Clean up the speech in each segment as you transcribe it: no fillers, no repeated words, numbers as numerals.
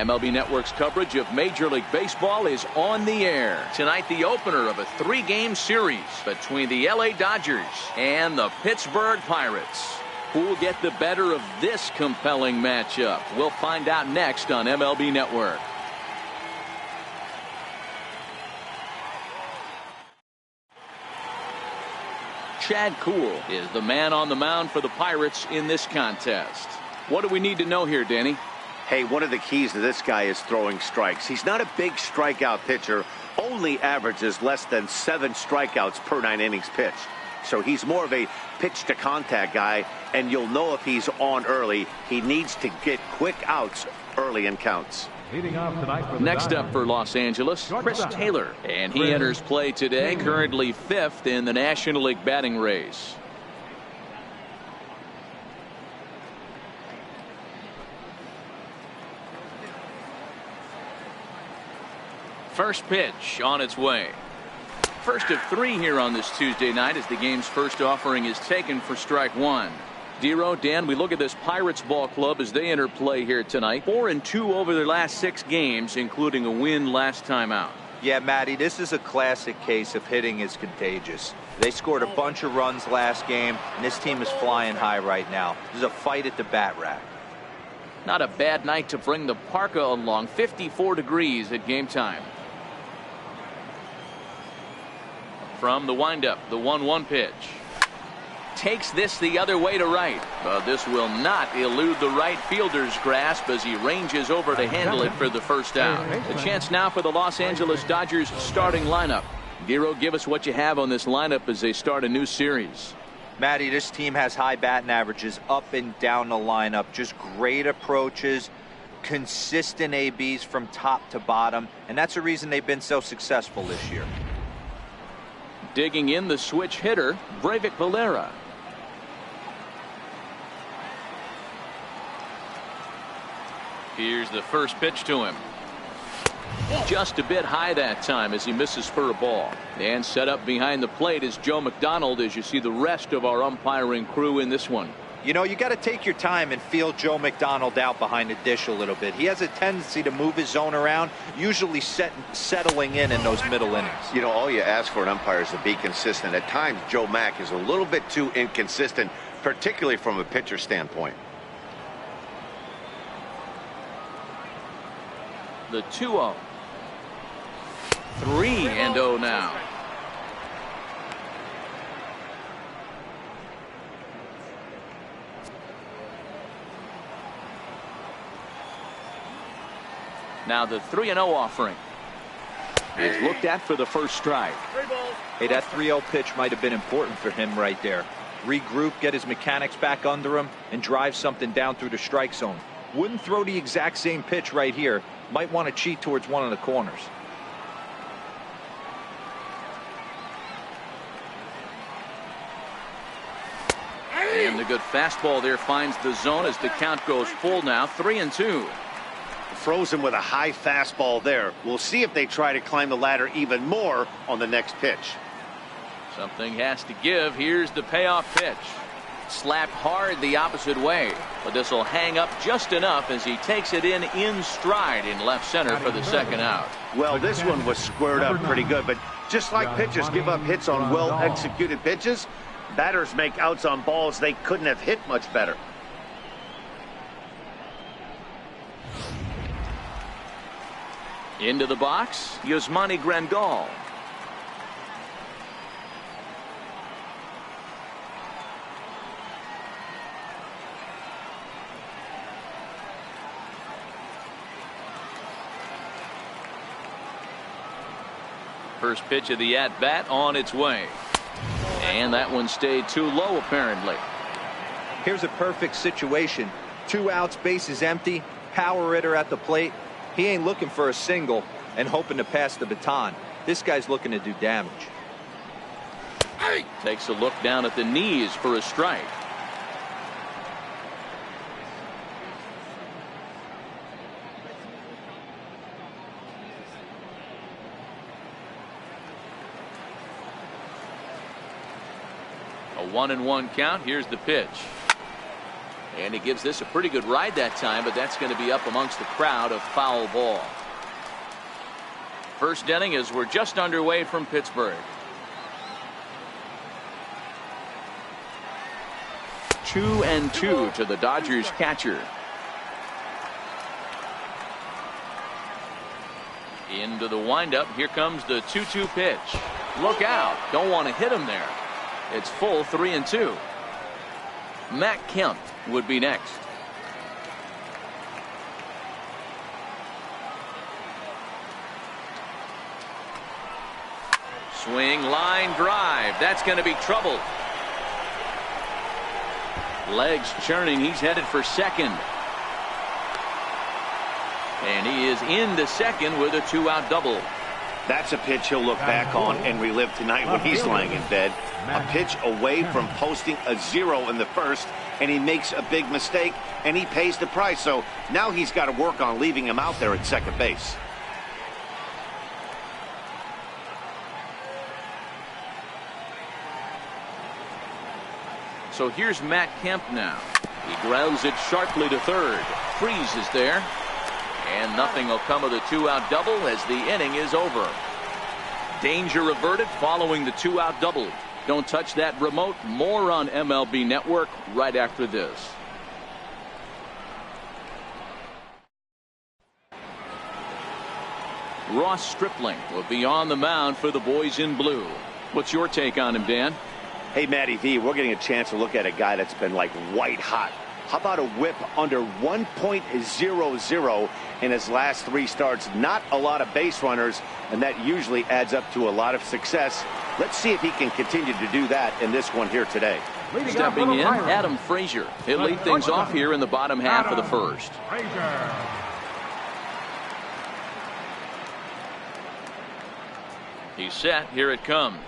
MLB Network's coverage of Major League Baseball is on the air. Tonight, the opener of a 3-game series between the LA Dodgers and the Pittsburgh Pirates. Who will get the better of this compelling matchup? We'll find out next on MLB Network. Chad Kuhl is the man on the mound for the Pirates in this contest. What do we need to know here, Danny? Hey, one of the keys to this guy is throwing strikes. He's not a big strikeout pitcher, only averages less than 7 strikeouts per 9 innings pitched. So he's more of a pitch to contact guy, and you'll know if he's on early. He needs to get quick outs early in counts. Next up for Los Angeles, Chris Taylor, and he enters play today, currently 5th in the National League batting race. First pitch on its way. First of 3 here on this Tuesday night as the game's first offering is taken for strike 1. Dero, Dan, we look at this Pirates ball club as they enter play here tonight. 4-2 over their last 6 games, including a win last time out. Yeah, Matty, this is a classic case of hitting is contagious. They scored a bunch of runs last game, and this team is flying high right now. There's a fight at the bat rack. Not a bad night to bring the parka along. 54 degrees at game time. From the windup, the 1-1 pitch. Takes this the other way to right. But this will not elude the right fielder's grasp as he ranges over to handle it for the first out. The chance now for the Los Angeles Dodgers starting lineup. Dero, give us what you have on this lineup as they start a new series. Matty, this team has high batting averages up and down the lineup. Just great approaches, consistent ABs from top to bottom, and that's the reason they've been so successful this year. Digging in the switch hitter, Breivik Valera. Here's the first pitch to him. Just a bit high that time as he misses for a ball. And set up behind the plate is Joe McDonald as you see the rest of our umpiring crew in this one. You know, you got to take your time and feel Joe McDonald out behind the dish a little bit. He has a tendency to move his zone around, usually settling in those middle innings. You know, all you ask for an umpire is to be consistent. At times, Joe Mack is a little bit too inconsistent, particularly from a pitcher standpoint. The 2-0. 3-0 now. Now the 3-0 offering is looked at for the first strike. Hey, that 3-0 pitch might have been important for him right there. Regroup, get his mechanics back under him, and drive something down through the strike zone. Wouldn't throw the exact same pitch right here. Might want to cheat towards one of the corners. And the good fastball there finds the zone as the count goes full now. 3-2. Throws him with a high fastball there. We'll see if they try to climb the ladder even more on the next pitch. Something has to give. Here's the payoff pitch. Slapped hard the opposite way, but this will hang up just enough as he takes it in stride in left center for the second out. Well, this one was squared up pretty good, but just like pitchers give up hits on well executed pitches, batters make outs on balls they couldn't have hit much better. Into the box, Yasmani Grandal. First pitch of the at-bat on its way. And that one stayed too low apparently. Here's a perfect situation. 2 outs, bases empty, power hitter at the plate. He ain't looking for a single and hoping to pass the baton. This guy's looking to do damage. Takes a look down at the knees for a strike. A 1-1 count. Here's the pitch. And he gives this a pretty good ride that time, but that's going to be up amongst the crowd of foul ball. First inning as we're just underway from Pittsburgh. 2-2 to the Dodgers catcher. Into the windup. Here comes the 2-2 pitch. Look out. Don't want to hit him there. It's full 3-2. Matt Kemp would be next. Swing, line drive. That's going to be trouble. Legs churning. He's headed for second. And he is into second with a 2-out double. That's a pitch he'll look back on and relive tonight when he's lying in bed. A pitch away from posting a 0 in the first, and he makes a big mistake, and he pays the price. So now he's got to work on leaving him out there at second base. So here's Matt Kemp now. He grounds it sharply to third. Freezes there. And nothing will come of the 2-out double as the inning is over. Danger averted following the 2-out double. Don't touch that remote. More on MLB Network right after this. Ross Stripling will be on the mound for the boys in blue. What's your take on him, Dan? Hey, Matty V, we're getting a chance to look at a guy that's been like white hot. How about a whip under 1.00 in his last 3 starts? Not a lot of base runners, and that usually adds up to a lot of success. Let's see if he can continue to do that in this one here today. Stepping in, Adam Frazier. He'll lead things off here in the bottom half of the first. He's set. Here it comes.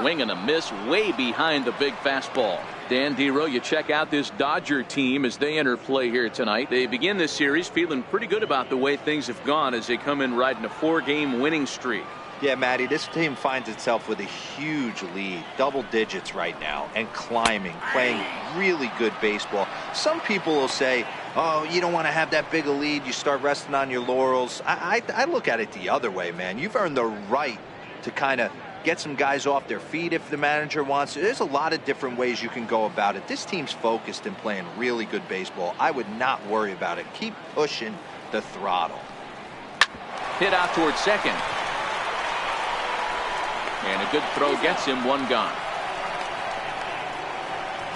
Swing and a miss way behind the big fastball. Dan Dero, you check out this Dodger team as they enter play here tonight. They begin this series feeling pretty good about the way things have gone as they come in riding a 4-game winning streak. Yeah, Matty, this team finds itself with a huge lead, double digits right now, and climbing, playing really good baseball. Some people will say, oh, you don't want to have that big a lead, you start resting on your laurels. I look at it the other way, man. You've earned the right to kind of get some guys off their feet if the manager wants to. There's a lot of different ways you can go about it. This team's focused and playing really good baseball. I would not worry about it. Keep pushing the throttle. Hit out towards second. And a good throw gets him 1 gone.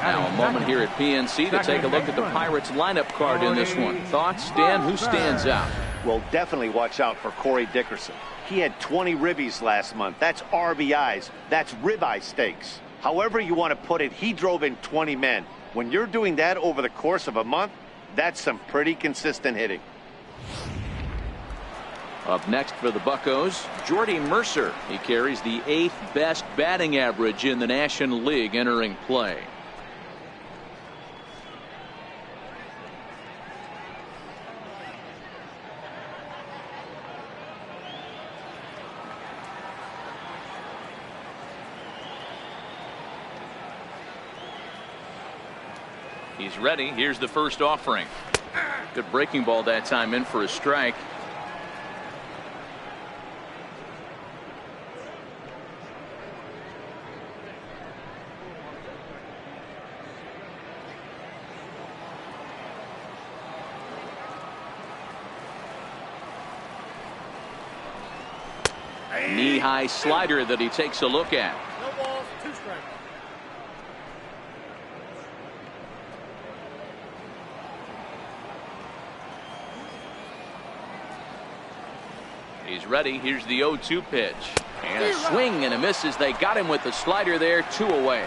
Now a moment here at PNC to take a look at the Pirates lineup card in this one. Thoughts, Dan? Who stands out? Well, definitely watch out for Corey Dickerson. He had 20 ribbies last month. That's RBIs. That's ribeye steaks. However you want to put it, he drove in 20 men. When you're doing that over the course of a month, that's some pretty consistent hitting. Up next for the Buccos, Jordy Mercer. He carries the 8th best batting average in the National League entering play. He's ready. Here's the first offering. Good breaking ball that time, in for a strike. Knee-high slider that he takes a look at. No balls, 2 strikes. He's ready. Here's the 0-2 pitch. And a swing and a miss as they got him with the slider there. 2 away.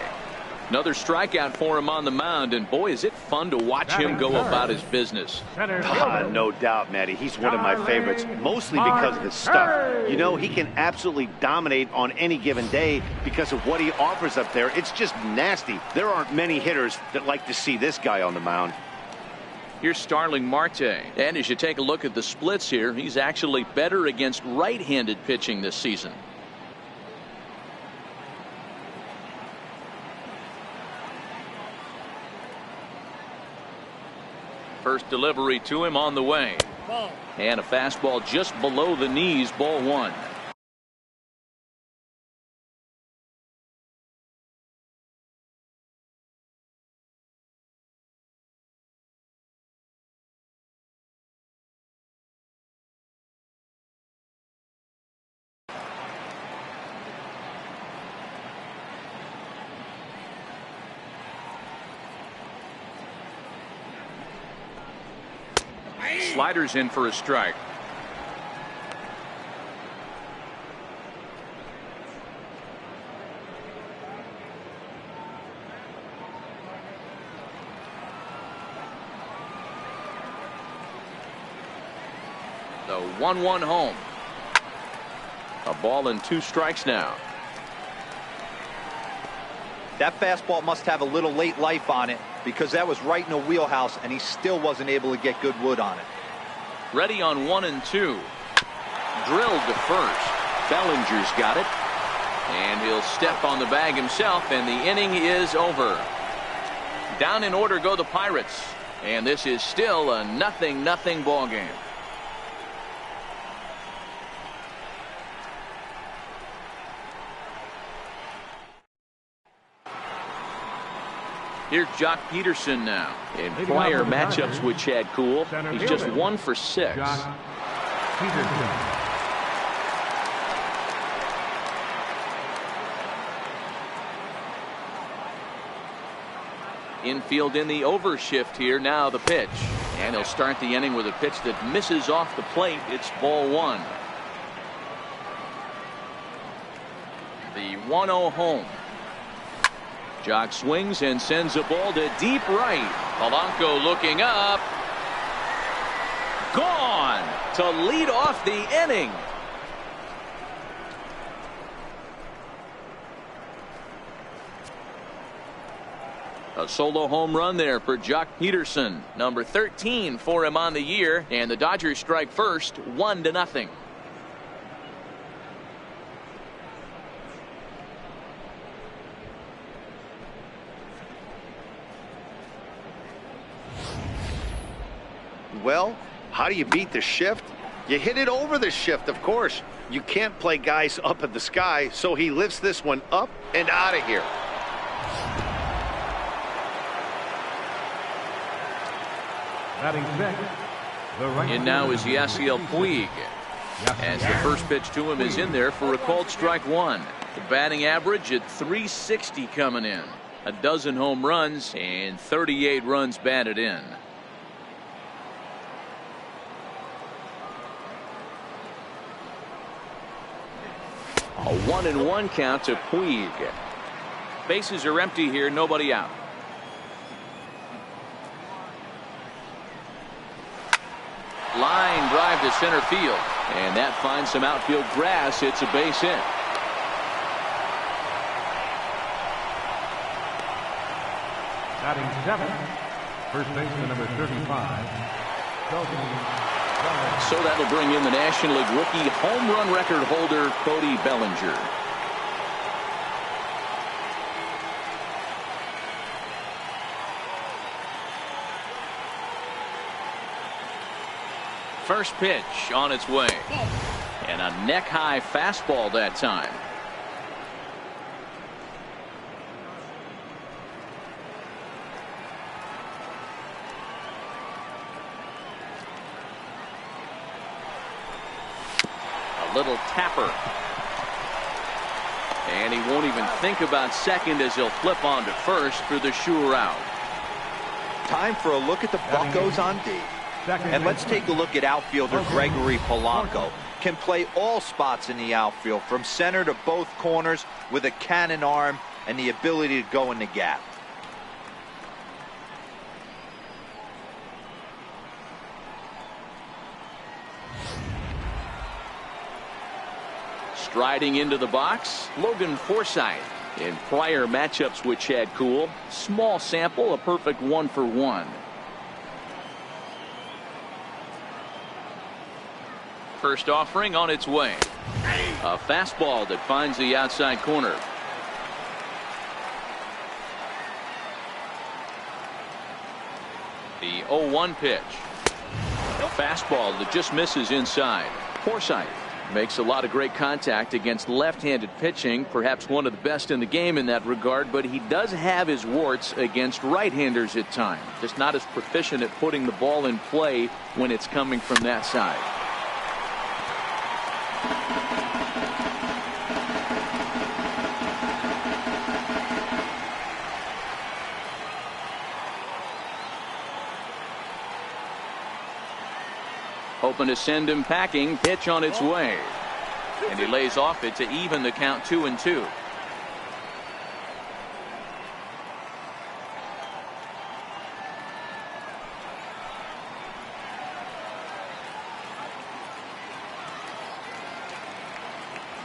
Another strikeout for him on the mound, and boy, is it fun to watch him go about his business. No doubt, Matty. He's one of my favorites, mostly because of his stuff. You know, he can absolutely dominate on any given day because of what he offers up there. It's just nasty. There aren't many hitters that like to see this guy on the mound. Here's Starling Marte. And as you take a look at the splits here, he's actually better against right-handed pitching this season. First delivery to him on the way. And a fastball just below the knees, ball one. Sliders in for a strike. The 1-1 home. A ball and 2 strikes now. That fastball must have a little late life on it, because that was right in the wheelhouse and he still wasn't able to get good wood on it. Ready on 1 and 2. Drilled to first. Bellinger's got it. And he'll step on the bag himself, and the inning is over. Down in order go the Pirates. And this is still a 0-0 ball game. Here's Jock Peterson now. In prior matchups with Chad Kuhl, he's just 1 for 6. Infield in the overshift here. Now the pitch. And he'll start the inning with a pitch that misses off the plate. It's ball 1. The 1-0 home. Jock swings and sends a ball to deep right. Polanco looking up. Gone to lead off the inning. A solo home run there for Jock Peterson. Number 13 for him on the year. And the Dodgers strike first, 1-0. Well, how do you beat the shift? You hit it over the shift, of course. You can't play guys up at the sky, so he lifts this one up and out of here. In now is Yasiel Puig. As the first pitch to him is in there for a called strike 1. The batting average at .360 coming in. A dozen home runs and 38 runs batted in. A 1-1 count to Puig. Bases are empty here, nobody out. Line drive to center field, and that finds some outfield grass. It's a base hit. Batting 7th, first baseman number 35. So that'll bring in the National League rookie home run record holder Cody Bellinger. First pitch on its way. And a neck-high fastball that time. Little tapper. And he won't even think about second as he'll flip on to first for the sure out. Time for a look at the Buccos on D. And let's take a look at outfielder Gregory Polanco. Can play all spots in the outfield, from center to both corners, with a cannon arm and the ability to go in the gap. Striding into the box, Logan Forsythe. In prior matchups with Chad Kuhl, small sample, a perfect 1 for 1. First offering on its way. A fastball that finds the outside corner. The 0-1 pitch. Fastball that just misses inside. Forsythe makes a lot of great contact against left-handed pitching, perhaps one of the best in the game in that regard, but he does have his warts against right-handers at times. Just not as proficient at putting the ball in play when it's coming from that side. Hoping to send him packing. Pitch on its way. And he lays off it to even the count 2-2.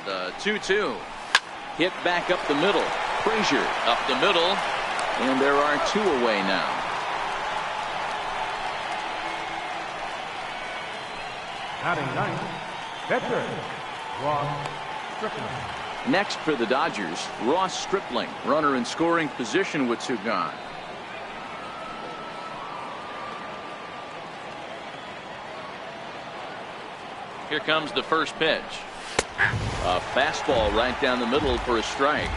The 2-2. Hit back up the middle. Frazier up the middle. And there are two away now. Batting ninth, pitcher, Ross Stripling. Next for the Dodgers, Ross Stripling, runner in scoring position with two gone. Here comes the first pitch. A fastball right down the middle for a strike.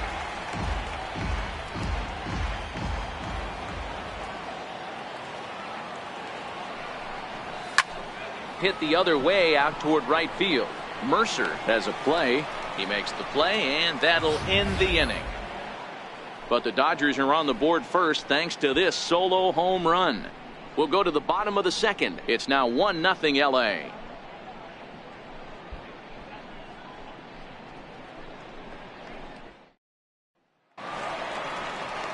Hit the other way out toward right field. Mercer has a play. He makes the play, and that'll end the inning. But the Dodgers are on the board first thanks to this solo home run. We'll go to the bottom of the second. It's now 1-0 LA.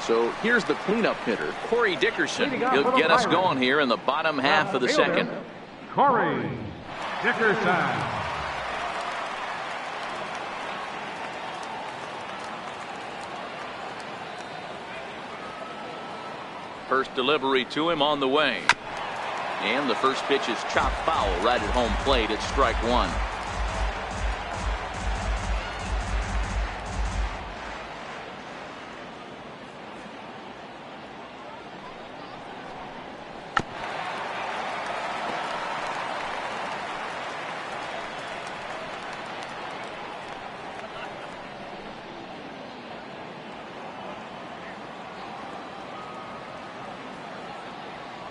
So here's the cleanup hitter, Corey Dickerson. He'll get us going here in the bottom half of the second. Corey Dickerson. First delivery to him on the way. And the first pitch is chopped foul right at home plate at strike one.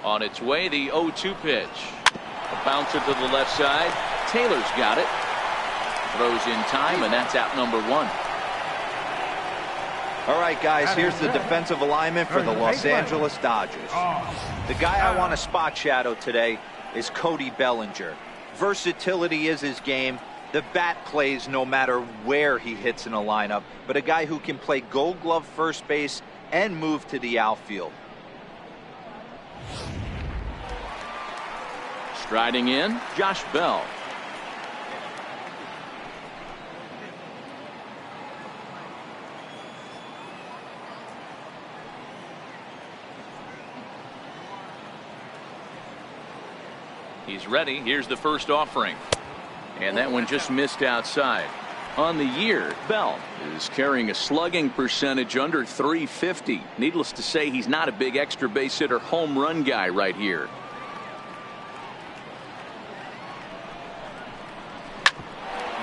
On its way, the 0-2 pitch. A bouncer to the left side. Taylor's got it. Throws in time, and that's out number one. All right, guys, here's the defensive alignment for the Los Angeles Dodgers. The guy I want to spot shadow today is Cody Bellinger. Versatility is his game. The bat plays no matter where he hits in a lineup, but a guy who can play Gold Glove first base and move to the outfield. Striding in, Josh Bell. He's ready. Here's the first offering. And that one just missed outside. On the year, Bell is carrying a slugging percentage under .350. Needless to say, he's not a big extra base hitter home run guy right here.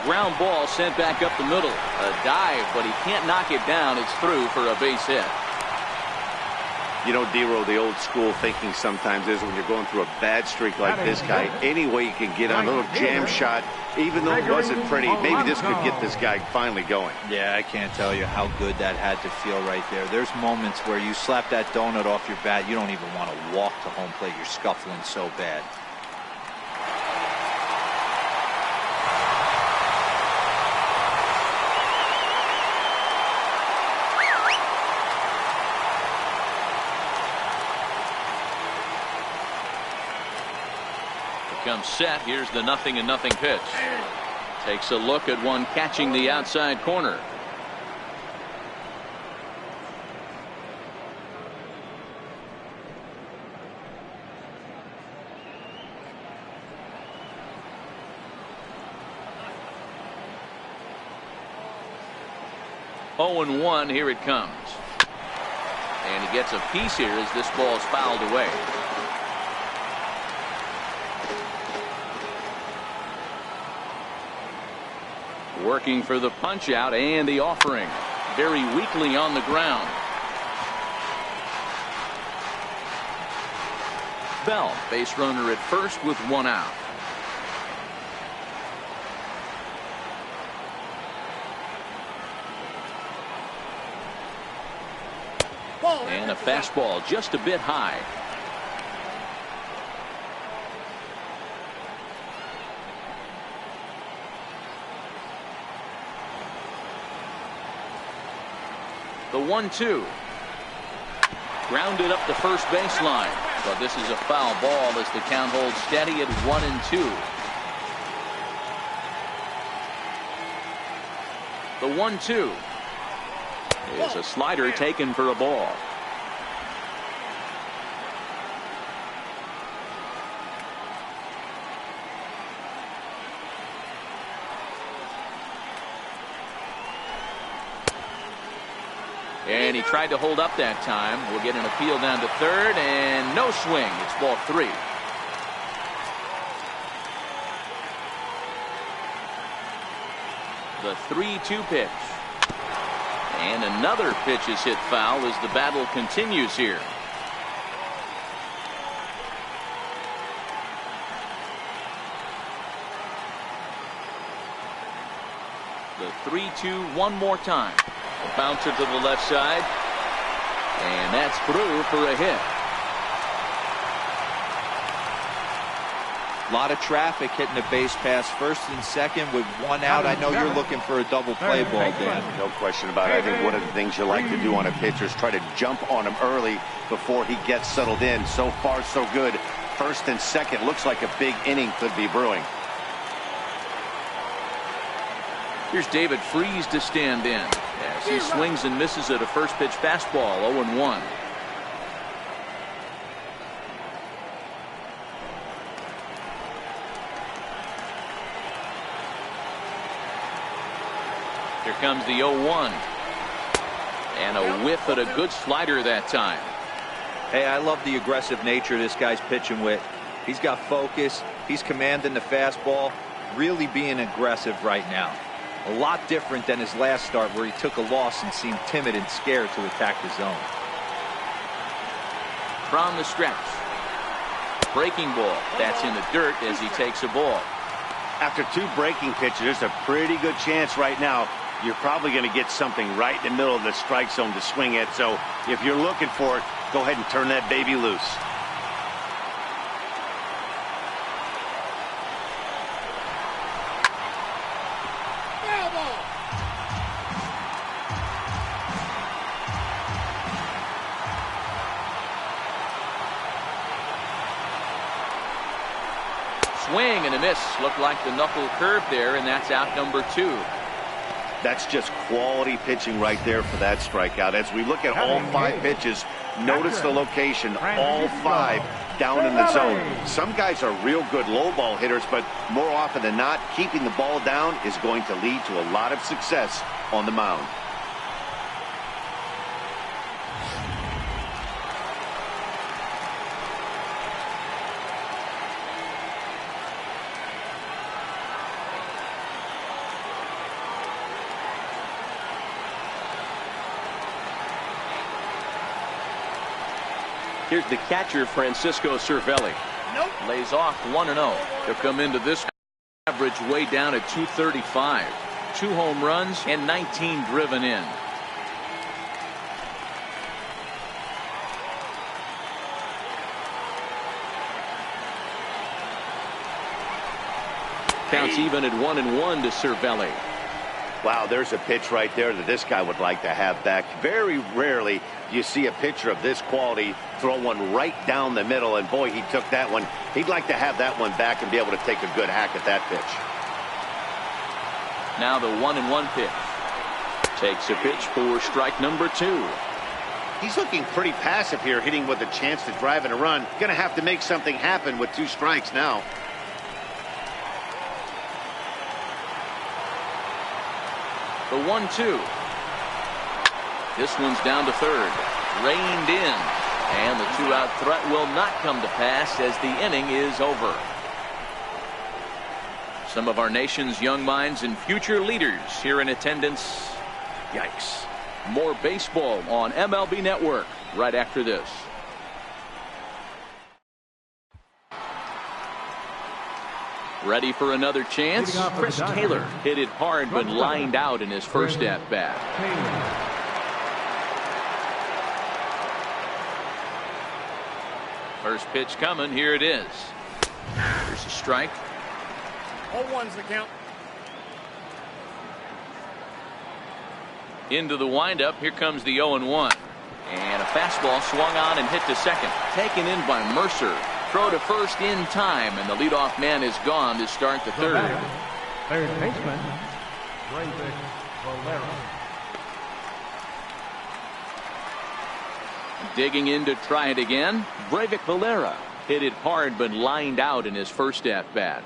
Ground ball sent back up the middle. A dive, but he can't knock it down. It's through for a base hit. You know, D-Row, the old school thinking sometimes is when you're going through a bad streak like this guy, any way you can get on a little jam shot, even though it wasn't pretty, maybe this could get this guy finally going. Yeah, I can't tell you how good that had to feel right there. There's moments where you slap that donut off your bat, you don't even want to walk to home plate. You're scuffling so bad. Comes set. Here's the 0-0 pitch. Takes a look at one catching the outside corner. Oh, 0-1. Here it comes. And he gets a piece here as this ball's fouled away. Working for the punch out and the offering. Very weakly on the ground. Bell, base runner at first with one out. And a fastball just a bit high. The 1-2. Grounded up the first baseline. But this is a foul ball as the count holds steady at 1-2. The 1-2 is a slider taken for a ball. And he tried to hold up that time. We'll get an appeal down to third, and no swing. It's ball 3. The 3-2 pitch. And another pitch is hit foul as the battle continues here. The 3-2 one more time. A bouncer to the left side. And that's through for a hit. A lot of traffic hitting the base pass first and second with one out. I know you're looking for a double play ball, Dan. No question about it. I think one of the things you like to do on a pitcher is try to jump on him early before he gets settled in. So far, so good. First and second. Looks like a big inning could be brewing. Here's David Freese to stand in as he swings and misses at a first pitch fastball. 0-1. Here comes the 0-1. And a whiff at a good slider that time. Hey, I love the aggressive nature this guy's pitching with. He's got focus. He's commanding the fastball. Really being aggressive right now. A lot different than his last start where he took a loss and seemed timid and scared to attack the zone. From the stretch. Breaking ball. That's in the dirt as he takes a ball. After 2 breaking pitches, there's a pretty good chance right now you're probably going to get something right in the middle of the strike zone to swing at. So if you're looking for it, go ahead and turn that baby loose. Swing and a miss. Looked like the knuckle curve there, and that's out number 2. That's just quality pitching right there for that strikeout. As we look at all 5 pitches, notice the location. All 5 down in the zone. Some guys are real good low ball hitters, but more often than not, keeping the ball down is going to lead to a lot of success on the mound. Here's the catcher, Francisco Cervelli. Lays off 1-0. He'll come into this average way down at 235. 2 home runs and 19 driven in. Counts even at 1-1 to Cervelli. Wow, there's a pitch right there that this guy would like to have back. Very rarely you see a pitcher of this quality throw one right down the middle, and boy, he took that one. He'd like to have that one back and be able to take a good hack at that pitch. Now the 1-1 pitch. Takes a pitch for strike number 2. He's looking pretty passive here, hitting with a chance to drive in a run. Going to have to make something happen with 2 strikes now. The 1-2. This one's down to third. Reined in. And the 2-out threat will not come to pass as the inning is over. Some of our nation's young minds and future leaders here in attendance. Yikes. More baseball on MLB Network right after this. Ready for another chance? Chris Taylor hit it hard but lined out in his first at-bat. First pitch coming. Here it is. Here's a strike. 0-1's the count. Into the windup. Here comes the 0-1. And a fastball swung on and hit to second. Taken in by Mercer. Throw to first in time, and the leadoff man is gone to start the third. Third baseman, Breivik Valera. Digging in to try it again. Breivik Valera hit it hard but lined out in his first at-bat.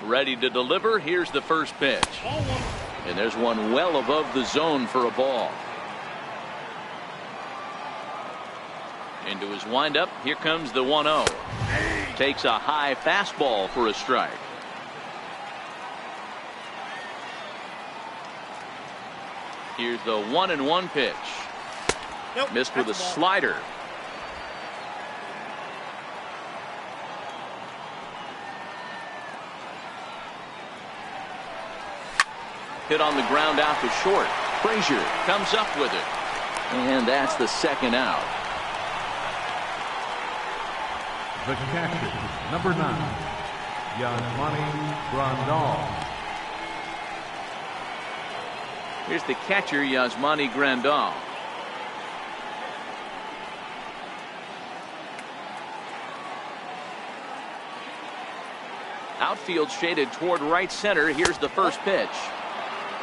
Ready to deliver. Here's the first pitch. And there's one well above the zone for a ball. Into his windup. Here comes the 1-0. Takes a high fastball for a strike. Here's the 1-1 pitch. Nope, missed with a slider. Hit on the ground out to short. Frazier comes up with it. And that's the second out. The catcher, number 9, Yasmani Grandal. Here's the catcher, Yasmani Grandal. Outfield shaded toward right center. Here's the first pitch.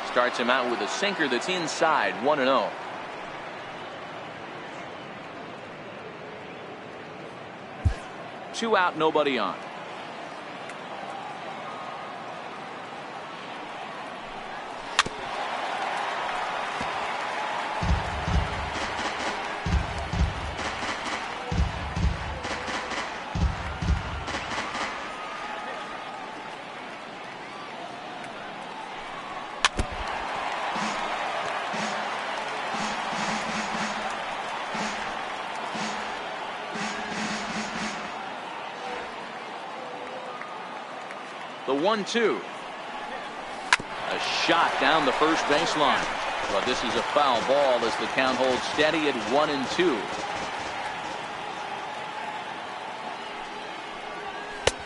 Starts him out with a sinker that's inside. 1-0. Two out, nobody on. The 1-2. A shot down the first baseline. But this is a foul ball as the count holds steady at 1-2.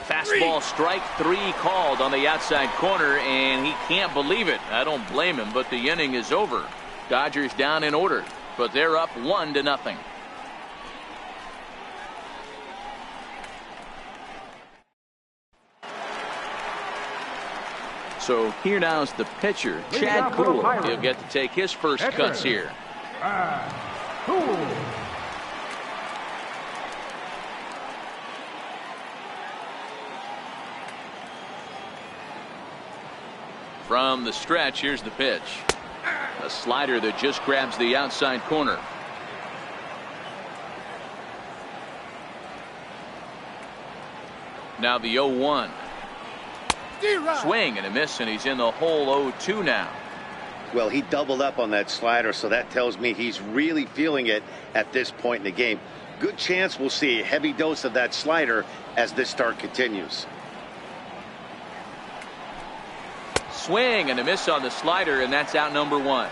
Fastball strike 3 called on the outside corner, and he can't believe it. I don't blame him, but the inning is over. Dodgers down in order, but they're up 1-0. So here now is the pitcher, Chad Kuhl. He'll get to take his first cuts here. Kuhl. From the stretch, here's the pitch. A slider that just grabs the outside corner. Now the 0-1. Swing and a miss, and he's in the hole. 0-2 now. Well, he doubled up on that slider, so that tells me he's really feeling it at this point in the game. Good chance we'll see a heavy dose of that slider as this start continues. Swing and a miss on the slider, and that's out number 1.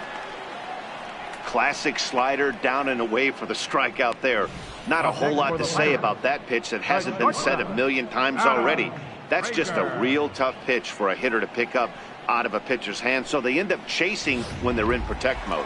Classic slider, down and away for the strikeout there. Not a whole lot to say about that pitch that hasn't been said a million times already. That's just a real tough pitch for a hitter to pick up out of a pitcher's hand, so they end up chasing when they're in protect mode.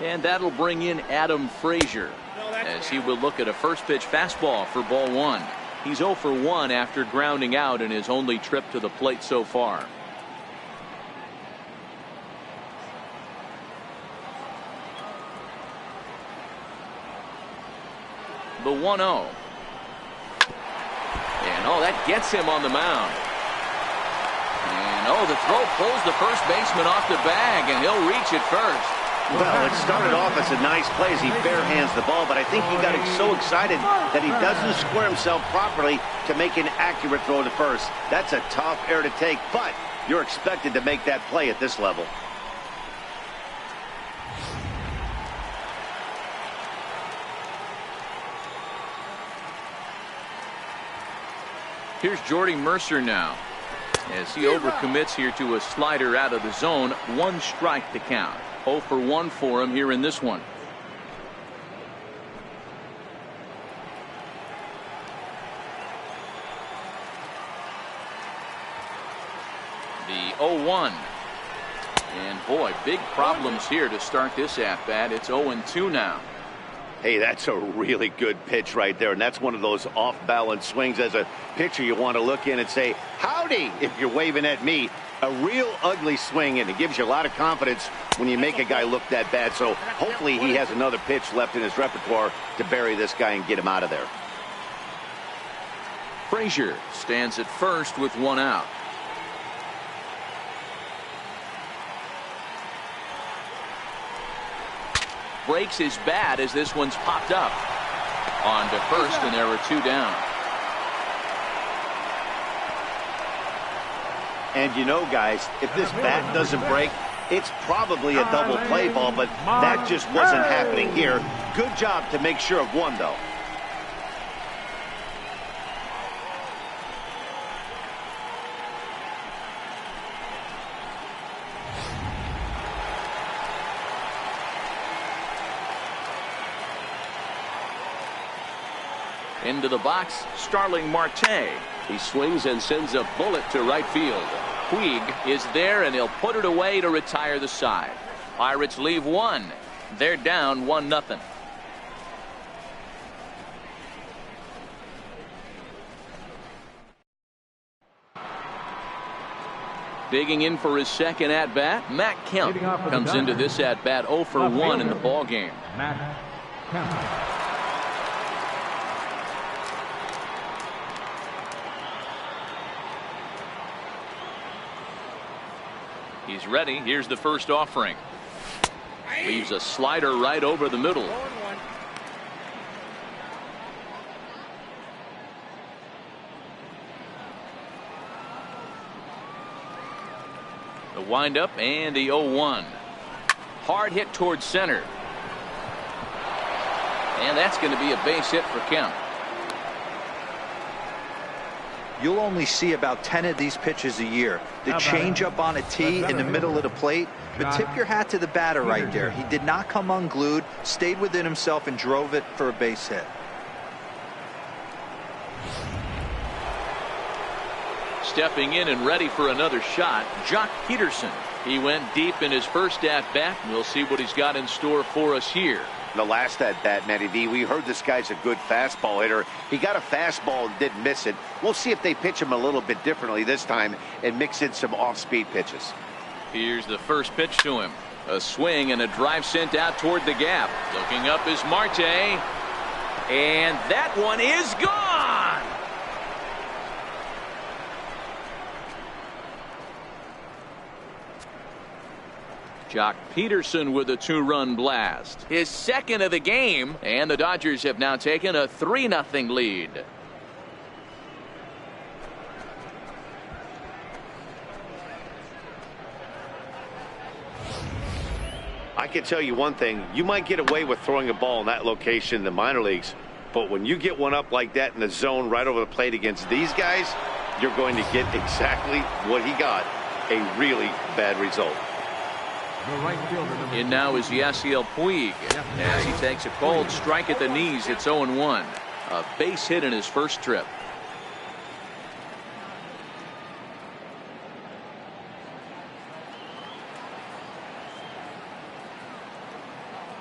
And that'll bring in Adam Frazier as he will look at a first pitch fastball for ball 1. He's 0 for 1 after grounding out in his only trip to the plate so far. The 1-0. And that gets him on the mound. And the throw pulls the first baseman off the bag, and he'll reach it first. Well, it started off as a nice play as he barehands the ball, but I think he got so excited that he doesn't square himself properly to make an accurate throw to first. That's a tough error to take, but you're expected to make that play at this level. Here's Jordy Mercer now as he overcommits here to a slider out of the zone. 1 strike to count. 0 for 1 for him here in this one. The 0-1. And boy, big problems here to start this at bat. It's 0-2 now. Hey, that's a really good pitch right there, and that's one of those off-balance swings. As a pitcher, you want to look in and say, howdy, if you're waving at me. A real ugly swing, and it gives you a lot of confidence when you make a guy look that bad. So hopefully he has another pitch left in his repertoire to bury this guy and get him out of there. Frazier stands at first with 1 out. Breaks his bat as this one's popped up. On to first, and there were 2 down. And you know, guys, if this bat doesn't break, it's probably a double play ball, but that just wasn't happening here. Good job to make sure of 1, though. Into the box, Starling Marte. He swings and sends a bullet to right field. Puig is there, and he'll put it away to retire the side. Pirates leave 1. They're down 1-0. Digging in for his second at-bat, Matt Kemp comes into this at-bat 0 for 1 in the ballgame. Matt Kemp. He's ready. Here's the first offering. Leaves a slider right over the middle. The windup and the 0-1. Hard hit towards center. And that's going to be a base hit for Kemp. You'll only see about 10 of these pitches a year. The changeup on a tee in the middle of the plate. But tip your hat to the batter right there. He did not come unglued, stayed within himself, and drove it for a base hit. Stepping in and ready for another shot, Jock Peterson. He went deep in his first at-bat. We'll see what he's got in store for us here. The last at-bat, Matty V, we heard this guy's a good fastball hitter. He got a fastball and didn't miss it. We'll see if they pitch him a little bit differently this time and mix in some off-speed pitches. Here's the first pitch to him. A swing and a drive sent out toward the gap. Looking up is Marte. And that one is gone. Jock Peterson with a 2-run blast. His second of the game, and the Dodgers have now taken a 3-0 lead. I can tell you one thing. You might get away with throwing a ball in that location in the minor leagues, but when you get one up like that in the zone right over the plate against these guys, you're going to get exactly what he got, a really bad result. In now is Yasiel Puig as he takes a cold strike at the knees. It's 0-1. A base hit in his first trip.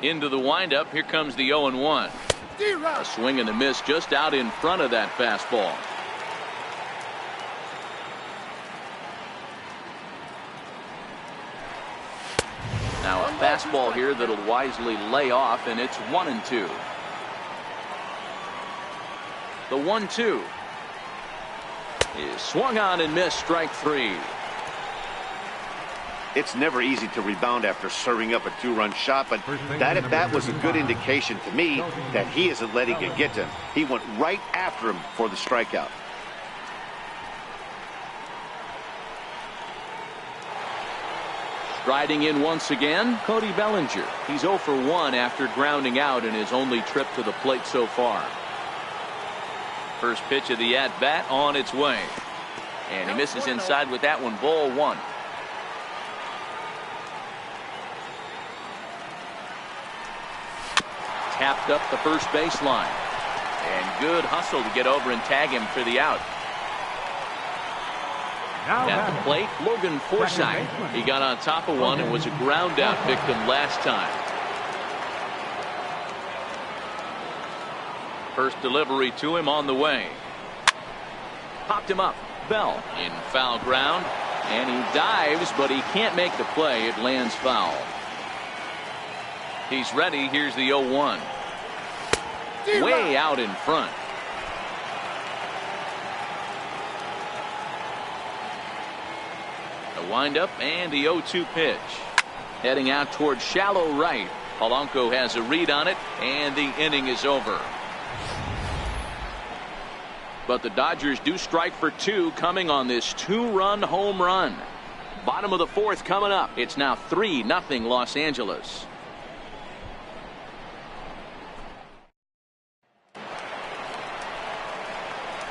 Into the windup. Here comes the 0-1. A swing and a miss just out in front of that fastball. Now a fastball here that'll wisely lay off, and it's 1-2. The 1-2 is swung on and missed, strike 3. It's never easy to rebound after serving up a 2-run shot, but that at bat was a good indication to me that he isn't letting it get to him. He went right after him for the strikeout. Riding in once again, Cody Bellinger. He's 0 for 1 after grounding out in his only trip to the plate so far. First pitch of the at-bat on its way. And he misses inside with that one. Ball 1. Tapped up the first baseline. And good hustle to get over and tag him for the out. At the plate, Logan Forsythe. He got on top of one and was a ground out victim last time. First delivery to him on the way. Popped him up. Bell in foul ground. And he dives, but he can't make the play. It lands foul. He's ready. Here's the 0-1. Way out in front. The windup and the 0-2 pitch. Heading out towards shallow right. Polanco has a read on it, and the inning is over. But the Dodgers do strike for 2 coming on this 2-run home run. Bottom of the 4th coming up. It's now 3-0 Los Angeles.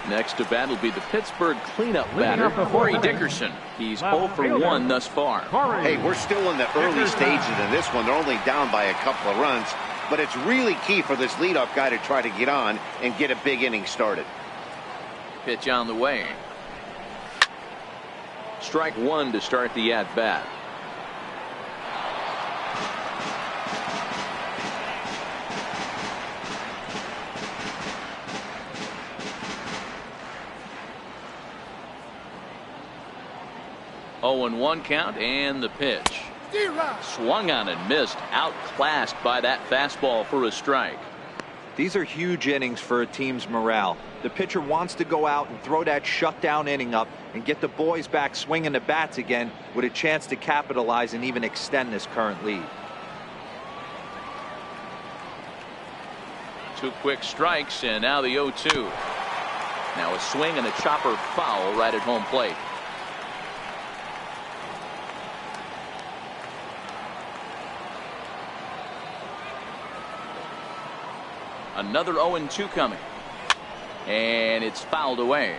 Next to bat will be the Pittsburgh cleanup batter, Corey Dickerson. He's 0 for 1 thus far. Hey, we're still in the early stages in this one. They're only down by a couple of runs, but it's really key for this leadoff guy to try to get on and get a big inning started. Pitch on the way. Strike 1 to start the at-bat. Oh, and 1 count, and the pitch. Swung on and missed. Outclassed by that fastball for a strike. These are huge innings for a team's morale. The pitcher wants to go out and throw that shutdown inning up and get the boys back swinging the bats again with a chance to capitalize and even extend this current lead. 2 quick strikes, and now the 0-2. Now a swing and a chopper foul right at home plate. Another 0-2 coming. And it's fouled away.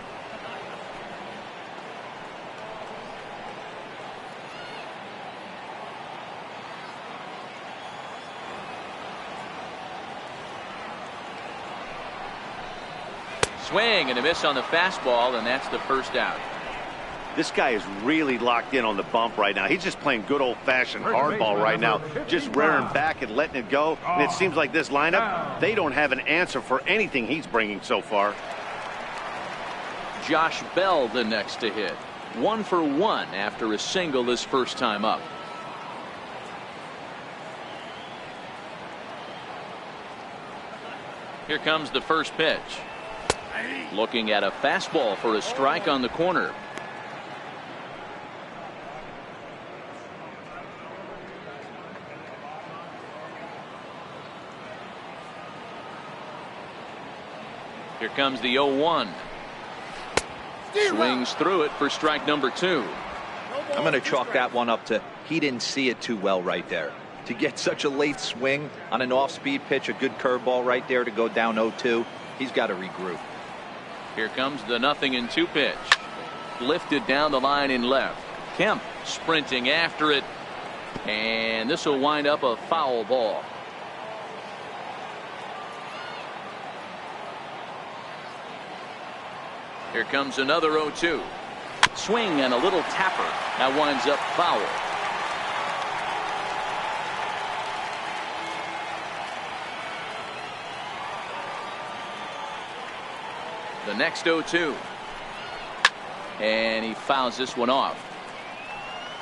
Swing and a miss on the fastball, and that's the first out. This guy is really locked in on the bump right now. He's just playing good old-fashioned hardball right now, just rearing back and letting it go. And it seems like this lineup, they don't have an answer for anything he's bringing so far. Josh Bell the next to hit. 1 for 1 after a single his first time up. Here comes the first pitch. Looking at a fastball for a strike on the corner. Here comes the 0-1. Swings through it for strike number 2. I'm going to chalk that one up to he didn't see it too well right there. To get such a late swing on an off-speed pitch, a good curveball right there to go down 0-2, he's got to regroup. Here comes the 0-2 pitch. Lifted down the line in left. Kemp sprinting after it. And this will wind up a foul ball. Here comes another 0-2. Swing and a little tapper. That winds up foul. The next 0-2. And he fouls this one off.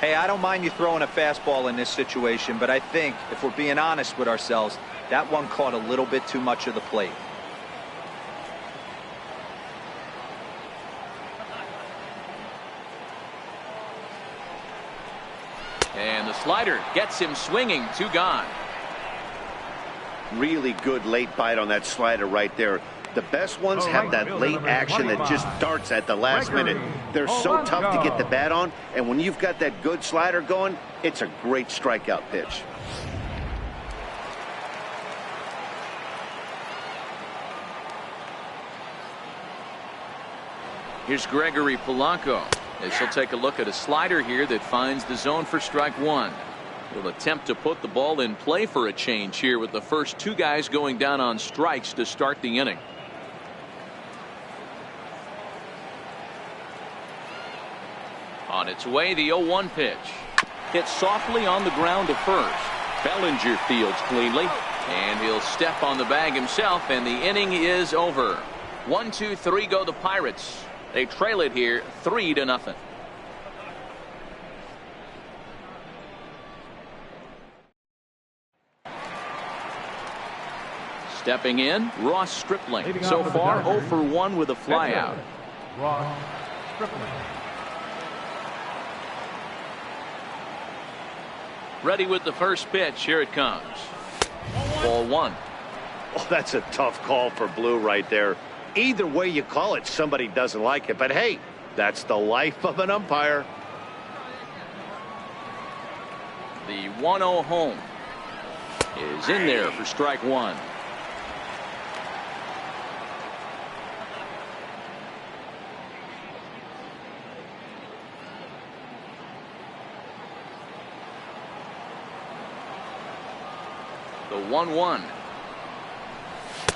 Hey, I don't mind you throwing a fastball in this situation, but I think if we're being honest with ourselves, that one caught a little bit too much of the plate. And the slider gets him swinging. 2 gone. Really good late bite on that slider right there. The best ones have that late action that just darts at the last minute. They're so tough to get the bat on, and when you've got that good slider going, it's a great strikeout pitch. Here's Gregory Polanco as he'll take a look at a slider here that finds the zone for strike 1. He'll attempt to put the ball in play for a change here with the first 2 guys going down on strikes to start the inning. On its way, the 0-1 pitch. Hit softly on the ground to first. Bellinger fields cleanly, and he'll step on the bag himself, and the inning is over. 1, 2, 3 go the Pirates. They trail it here 3-0. Stepping in, Ross Stripling. So far 0 for 1 with a flyout. Ross Stripling. Ready with the first pitch. Here it comes. Ball 1. Oh, that's a tough call for Blue right there. Either way you call it, somebody doesn't like it. But hey, that's the life of an umpire. The 1-0 home is in there for strike 1. The 1-1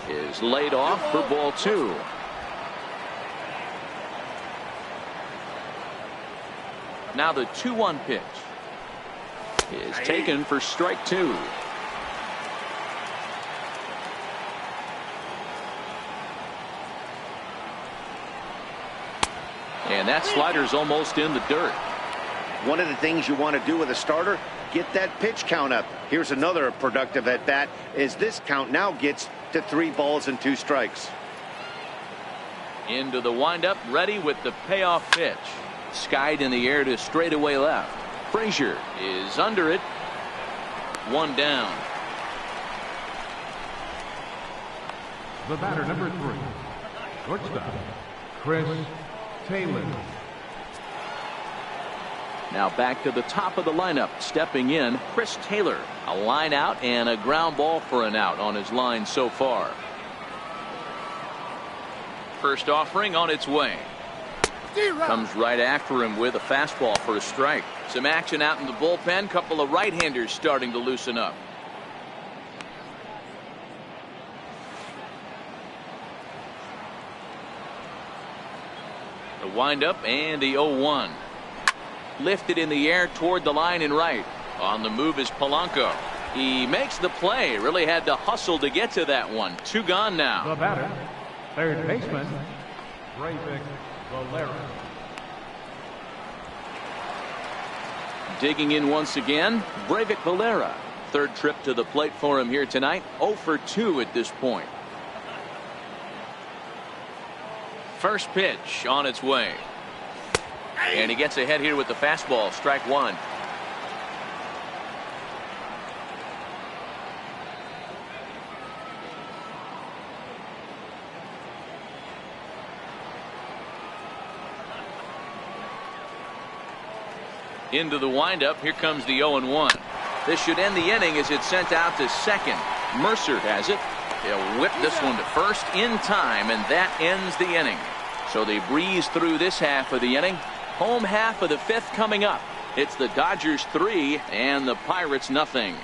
is laid off for ball 2. Now the 2-1 pitch is taken for strike 2. And that slider's almost in the dirt. One of the things you want to do with a starter, get that pitch count up. Here's another productive at bat as this count now gets to 3 balls and 2 strikes. Into the windup, ready with the payoff pitch. Skied in the air to straightaway left. Frazier is under it. 1 down. The batter, number 3, shortstop, Chris Taylor. Now back to the top of the lineup. Stepping in, Chris Taylor. A line out and a ground ball for an out on his line so far. First offering on its way. Comes right after him with a fastball for a strike. Some action out in the bullpen. Couple of right-handers starting to loosen up. The windup and the 0-1. Lifted in the air toward the line and right. On the move is Polanco. He makes the play. Really had to hustle to get to that one. 2 gone now. The batter, third baseman, Valera. Digging in once again, Breivik Valera. Third trip to the plate for him here tonight. 0 for 2 at this point. First pitch on its way. And he gets ahead here with the fastball. Strike 1. Into the windup. Here comes the 0-1. This should end the inning as it's sent out to second. Mercer has it. They'll whip this one to first in time, and that ends the inning. So they breeze through this half of the inning. Home half of the 5th coming up. It's the Dodgers 3 and the Pirates nothing.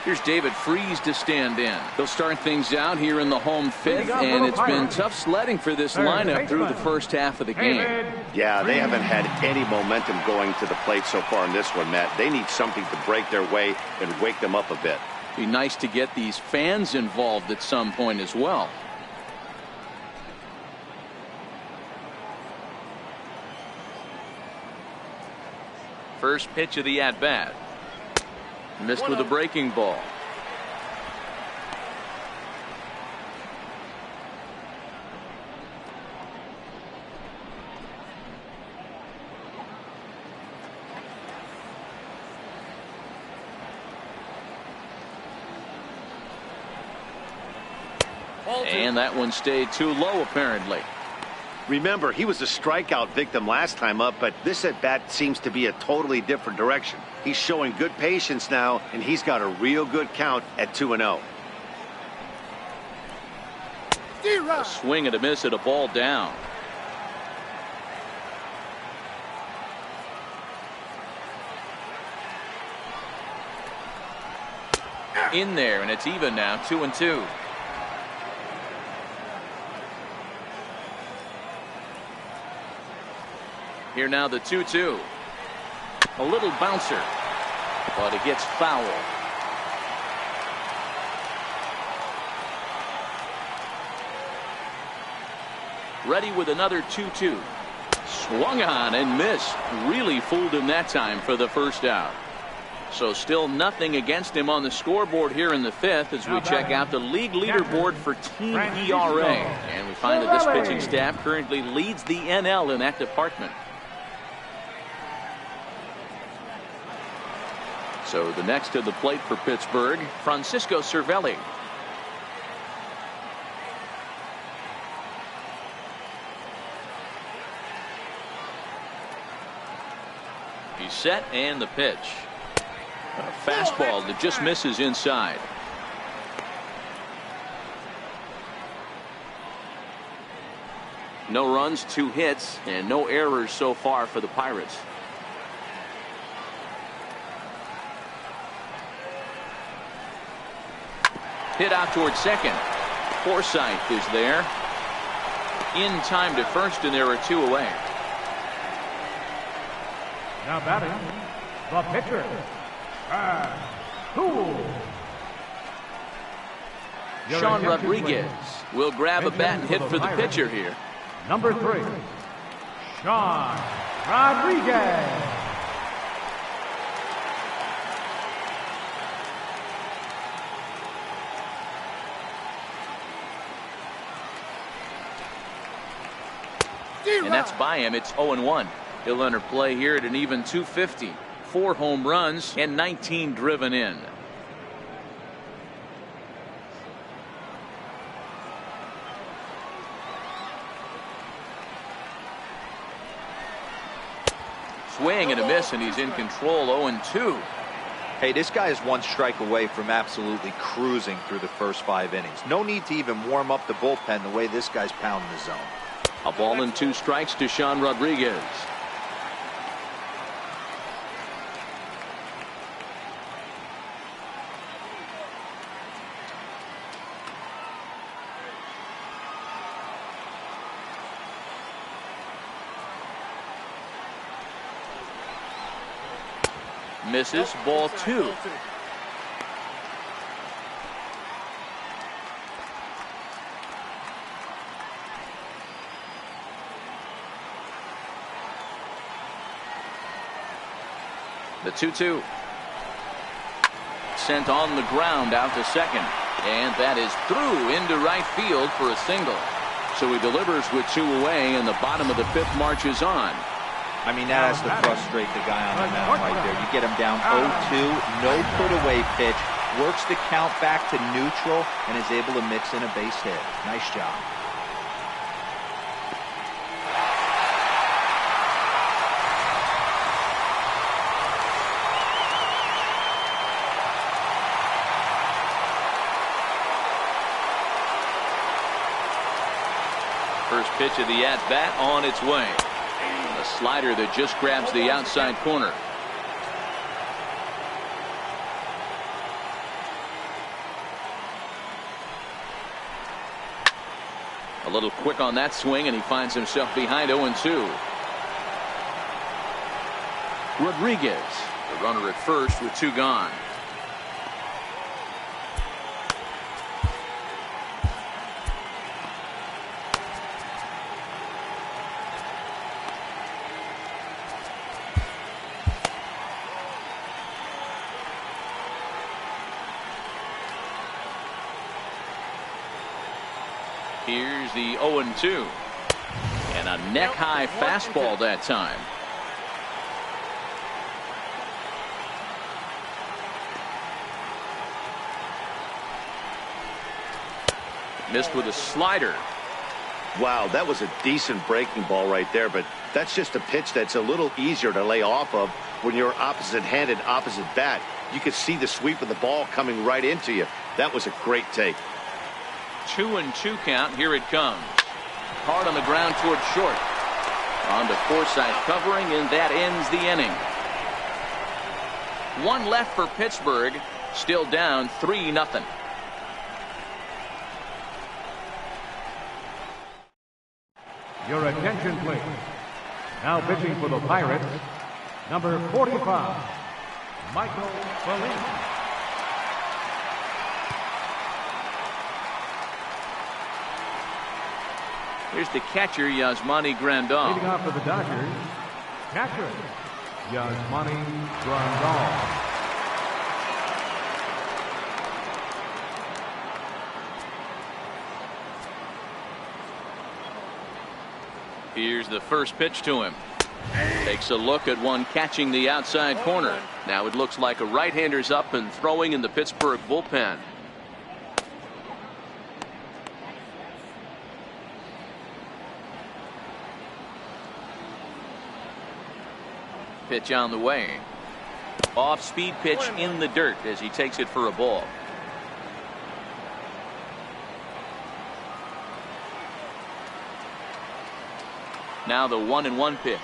Here's David Freese to stand in. He'll start things out here in the home 5th, and it's been tough sledding for this lineup through the first half of the game. Yeah, they haven't had any momentum going to the plate so far in this one, Matt. They need something to break their way and wake them up a bit. Be nice to get these fans involved at some point as well. First pitch of the at-bat. Missed with a breaking ball. And that one stayed too low, apparently. Remember, he was a strikeout victim last time up, but this at-bat seems to be a totally different direction. He's showing good patience now, and he's got a real good count at 2-0. A swing and a miss at a ball down. In there, and it's even now, 2-2. Here now the 2-2. A little bouncer, but it gets foul. Ready with another 2-2. Swung on and missed. Really fooled him that time for the first out. So still nothing against him on the scoreboard here in the fifth as we check out the league leaderboard for team ERA. And we find that this pitching staff currently leads the NL in that department. So the next to the plate for Pittsburgh, Francisco Cervelli. He's set and the pitch. A fastball that just misses inside. No runs, 2 hits, and no errors so far for the Pirates. Hit out towards second. Forsythe is there. In time to first, and there are 2 away. Now batting, the pitcher, Cool. Sean Rodriguez will grab a bat and hit for the pitcher here. Number 3, Sean Rodriguez. And that's by him. It's 0-1. He'll enter play here at an even 250. 4 home runs and 19 driven in. Swing and a miss, and he's in control. 0-2. Hey, this guy is 1 strike away from absolutely cruising through the first 5 innings. No need to even warm up the bullpen the way this guy's pounding the zone. A ball and 2 strikes to Sean Rodriguez. Misses, ball 2. The 2-2. Sent on the ground out to second. And that is through into right field for a single. So he delivers with 2 away, and the bottom of the 5th marches on. I mean, that has to frustrate the guy on the mound right there. You get him down 0-2, no put away pitch, works the count back to neutral, and is able to mix in a base hit. Nice job. First pitch of the at-bat on its way. A slider that just grabs the outside corner. A little quick on that swing, and he finds himself behind 0-2. Rodriguez, the runner at first with 2 gone. Here's the 0-2. And a neck-high fastball that time. Missed with a slider. Wow, that was a decent breaking ball right there, but that's just a pitch that's a little easier to lay off of when you're opposite-handed, opposite bat. You could see the sweep of the ball coming right into you. That was a great take. 2-2 count. Here it comes. Hard on the ground toward short. On to Forsythe covering, and that ends the inning. One left for Pittsburgh. Still down 3-0. Your attention, please. Now pitching for the Pirates, number 45, Michael Bellini. Here's the catcher, Yasmani Grandal. Leading off for the Dodgers, catcher, Yasmani Grandal. Here's the first pitch to him. Takes a look at one catching the outside corner. Now it looks like a right-hander's up and throwing in the Pittsburgh bullpen. Pitch on the way. Off-speed pitch in the dirt as he takes it for a ball. Now the 1-1 pitch.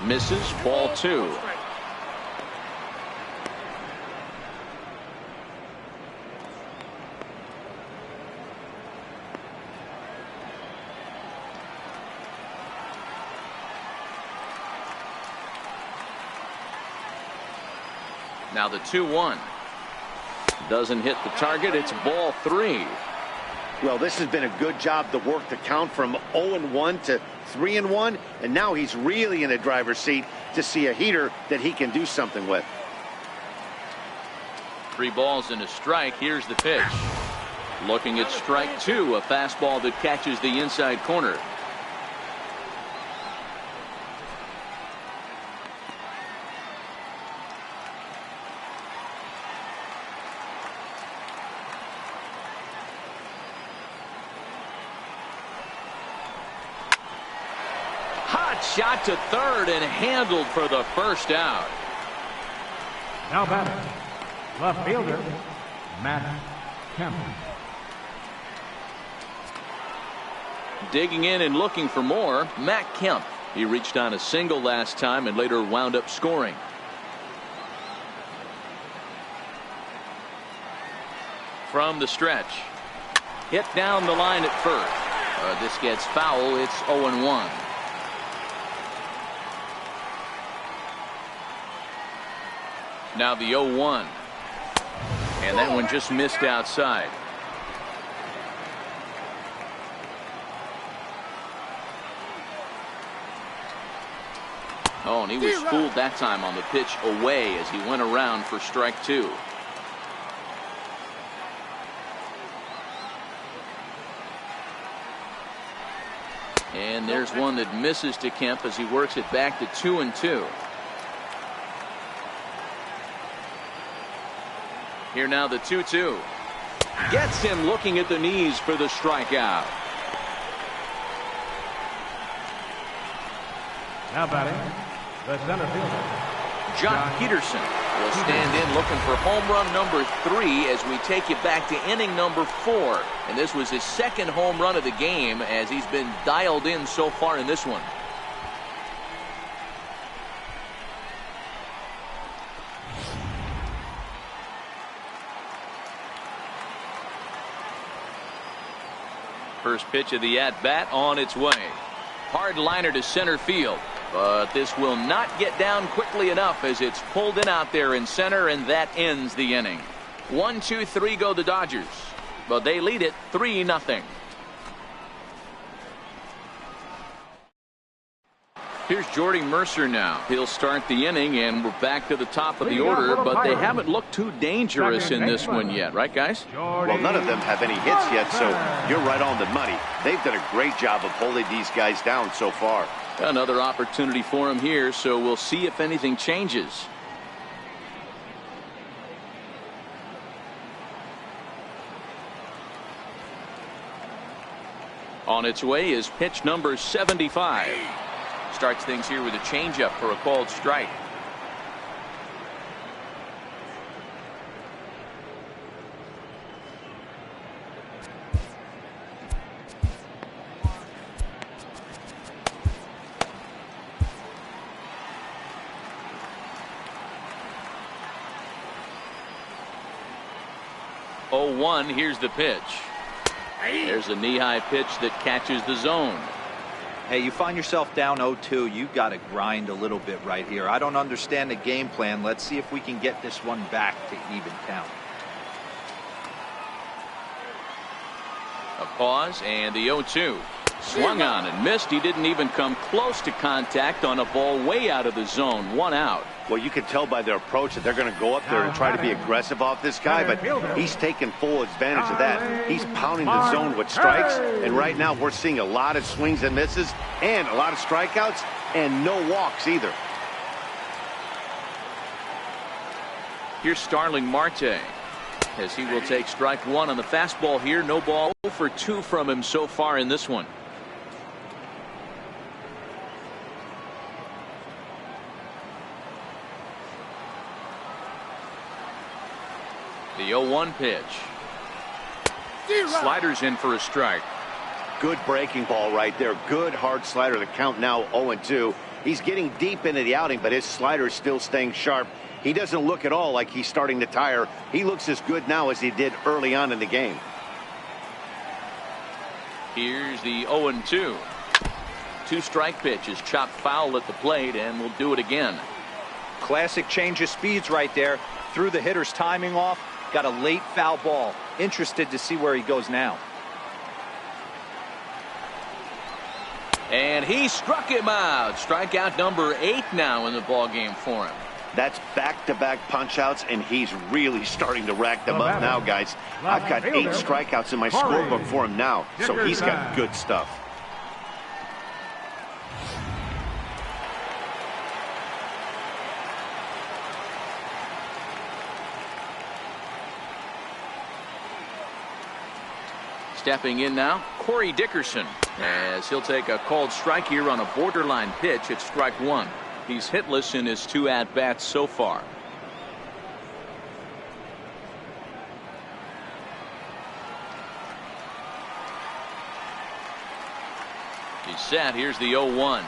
Misses. Ball 2. Now the 2-1. Doesn't hit the target. It's ball 3. Well, this has been a good job to work the count from 0-1 to 3-1, and now he's really in the driver's seat to see a heater that he can do something with. 3 balls and a strike. Here's the pitch. Looking at strike 2, a fastball that catches the inside corner. Shot to third and handled for the first out. Now batting, left fielder, Matt Kemp. Digging in and looking for more, Matt Kemp. He reached on a single last time and later wound up scoring. From the stretch. Hit down the line at first. This gets foul. It's 0-1. Now the 0-1. And that one just missed outside. Oh, and he was fooled that time on the pitch away as he went around for strike 2. And there's one that misses to Kemp as he works it back to 2-2. Here now the 2-2. Gets him looking at the knees for the strikeout. Now batting, the center fielder, John Peterson will stand in looking for home run number 3 as we take you back to inning number 4. And this was his second home run of the game as he's been dialed in so far in this one. First pitch of the at-bat on its way. Hard liner to center field. But this will not get down quickly enough as it's pulled in out there in center, and that ends the inning. 1-2-3 go the Dodgers. But they lead it 3-0. Here's Jordy Mercer now. He'll start the inning, and we're back to the top of the order, but they haven't looked too dangerous in this one yet, right, guys? Well, none of them have any hits yet, so you're right on the money. They've done a great job of holding these guys down so far. Another opportunity for him here, so we'll see if anything changes. On its way is pitch number 75. Starts things here with a changeup for a called strike. Oh, 1. Here's the pitch. There's a knee-high pitch that catches the zone. Hey, you find yourself down 0-2. You got to grind a little bit right here. I don't understand the game plan. Let's see if we can get this one back to even count. A pause and the 0-2. Swung on and missed. He didn't even come close to contact on a ball way out of the zone. 1 out. Well, you can tell by their approach that they're going to go up there and try to be aggressive off this guy, but he's taking full advantage of that. He's pounding the zone with strikes, and right now we're seeing a lot of swings and misses and a lot of strikeouts and no walks either. Here's Starling Marte as he will take strike 1 on the fastball here. No ball. 0 for 2 from him so far in this one. The 0-1 pitch. Sliders in for a strike. Good breaking ball right there. Good hard slider. The count now 0-2. He's getting deep into the outing, but his slider is still staying sharp. He doesn't look at all like he's starting to tire. He looks as good now as he did early on in the game. Here's the 0-2. 2-strike pitch is chopped foul at the plate, and we'll do it again. Classic change of speeds right there. Threw the hitter's timing off. Got a late foul ball. Interested to see where he goes now. And he struck him out. Strikeout number 8 now in the ball game for him. That's back-to-back punch-outs, and he's really starting to rack them up now, guys. I've got 8 strikeouts in my scorebook for him now, so he's got good stuff. Stepping in now, Corey Dickerson, as he'll take a called strike here on a borderline pitch at strike 1. He's hitless in his 2 at-bats so far. He's set. Here's the 0-1.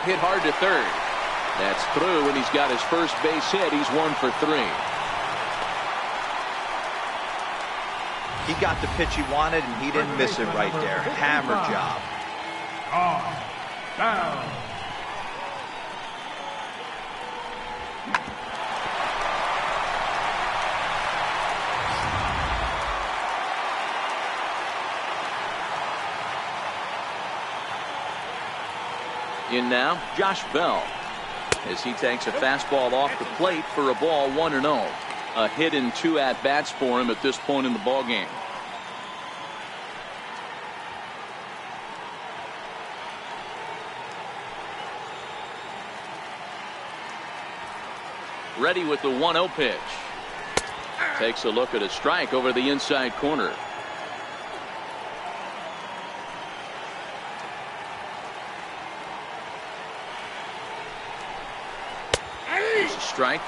Hit hard to third. That's through, and he's got his first base hit. He's 1 for 3. He got the pitch he wanted, and he didn't miss it right there. Hammer job. Down. In now, Josh Bell, as he takes a fastball off the plate for a ball, 1-0. A hit in 2 at-bats for him at this point in the ball game. Ready with the 1-0 pitch. Takes a look at a strike over the inside corner. There's a strike.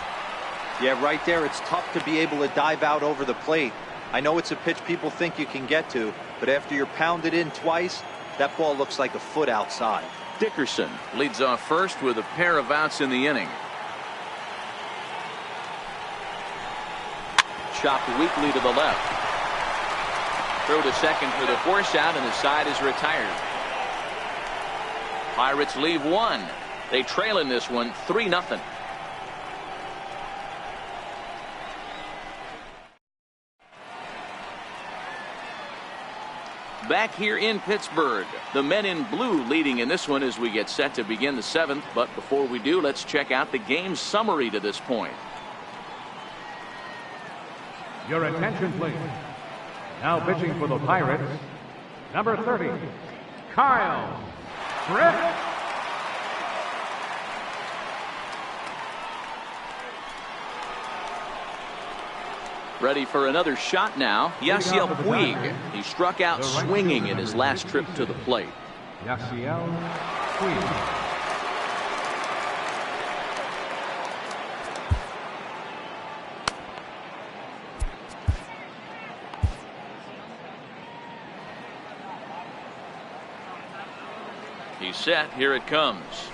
Yeah, right there. It's tough to be able to dive out over the plate. I know it's a pitch people think you can get to, but after you're pounded in twice, that ball looks like a foot outside. Dickerson leads off first with a pair of outs in the inning. Chopped weakly to the left. Throw to second for the force out, and the side is retired. Pirates leave 1. They trail in this one 3-0. Back here in Pittsburgh, the men in blue leading in this one as we get set to begin the 7th. But before we do, let's check out the game summary to this point. Your attention, please. Now pitching for the Pirates, number 30, Kyle Griffin. Ready for another shot now. Yasiel Puig. He struck out swinging in his last trip to the plate. Yasiel Puig. He's set. Here it comes.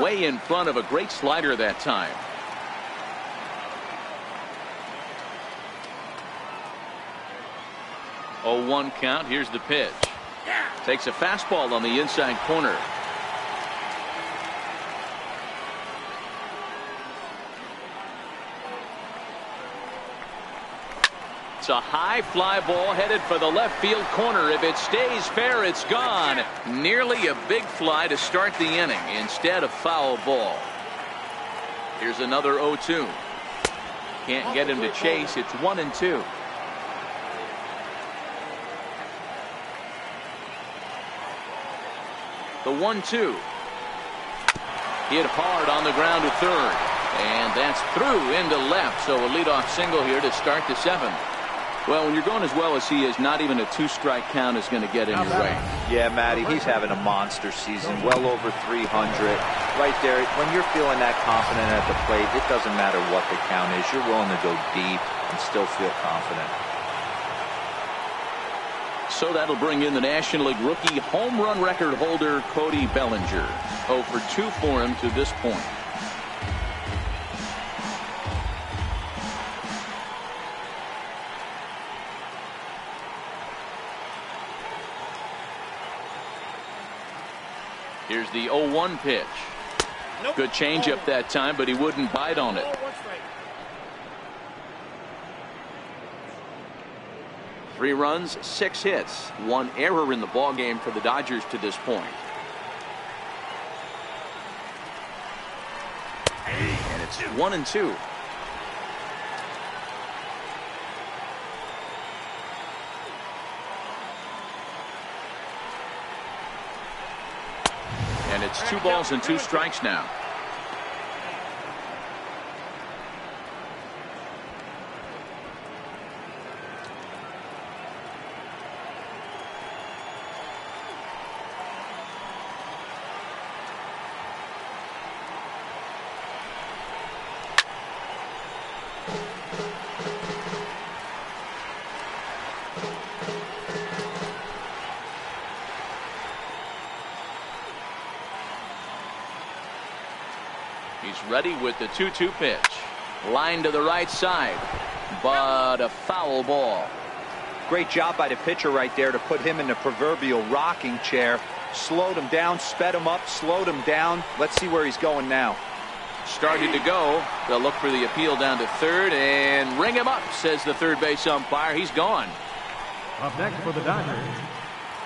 Way in front of a great slider that time. Oh, 1 count. Here's the pitch. Takes a fastball on the inside corner. It's a high fly ball headed for the left field corner. If it stays fair, it's gone. Nearly a big fly to start the inning instead of foul ball. Here's another 0-2. Can't get him to chase. It's 1-2. The 1-2. Hit hard on the ground to third. And that's through into left. So a leadoff single here to start the 7th. Well, when you're going as well as he is, not even a 2-strike count is going to get in your way. Yeah, Matty, he's having a monster season, well over 300. Right there, when you're feeling that confident at the plate, it doesn't matter what the count is. You're willing to go deep and still feel confident. So that'll bring in the National League rookie home run record holder Cody Bellinger. 0 for 2 for him to this point. Here's the 0-1 pitch. Good changeup that time, but he wouldn't bite on it. 3 runs, 6 hits, 1 error in the ballgame for the Dodgers to this point. And it's 1-2. And it's 2 balls and 2 strikes now. He's ready with the 2-2 pitch. Line to the right side, but a foul ball. Great job by the pitcher right there to put him in the proverbial rocking chair. Slowed him down, sped him up, slowed him down. Let's see where he's going now. Started to go. They'll look for the appeal down to third and ring him up, says the third base umpire. He's gone. Up next for the Dodgers,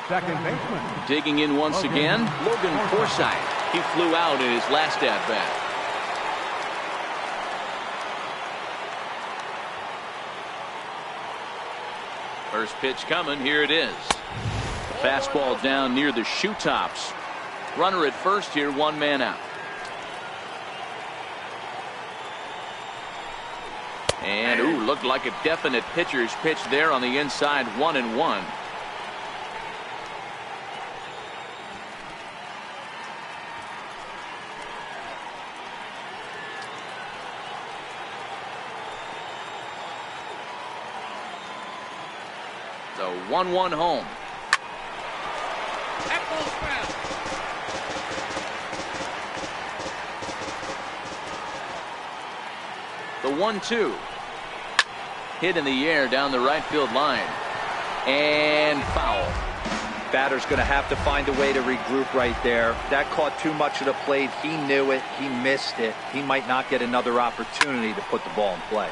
second baseman. Digging in once again, Logan Forsythe. He flew out in his last at bat. First pitch coming. Here it is. Fastball down near the shoe tops. Runner at first here, 1 man out. And ooh, looked like a definite pitcher's pitch there on the inside. 1-1. So 1-1 home. That ball's foul. The 1-2. Hit in the air down the right field line. And foul. Batter's going to have to find a way to regroup right there. That caught too much of the plate. He knew it. He missed it. He might not get another opportunity to put the ball in play.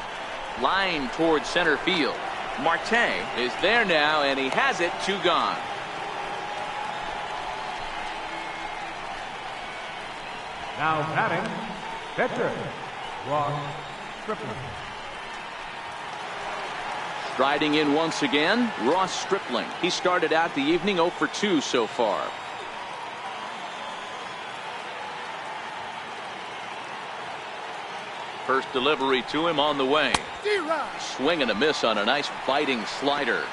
Line towards center field. Marte is there now, and he has it. 2 gone. Now batting, pitcher, Ross Stripling. Striding in once again, Ross Stripling. He started out the evening 0 for 2 so far. First delivery to him on the way. Swing and a miss on a nice biting slider.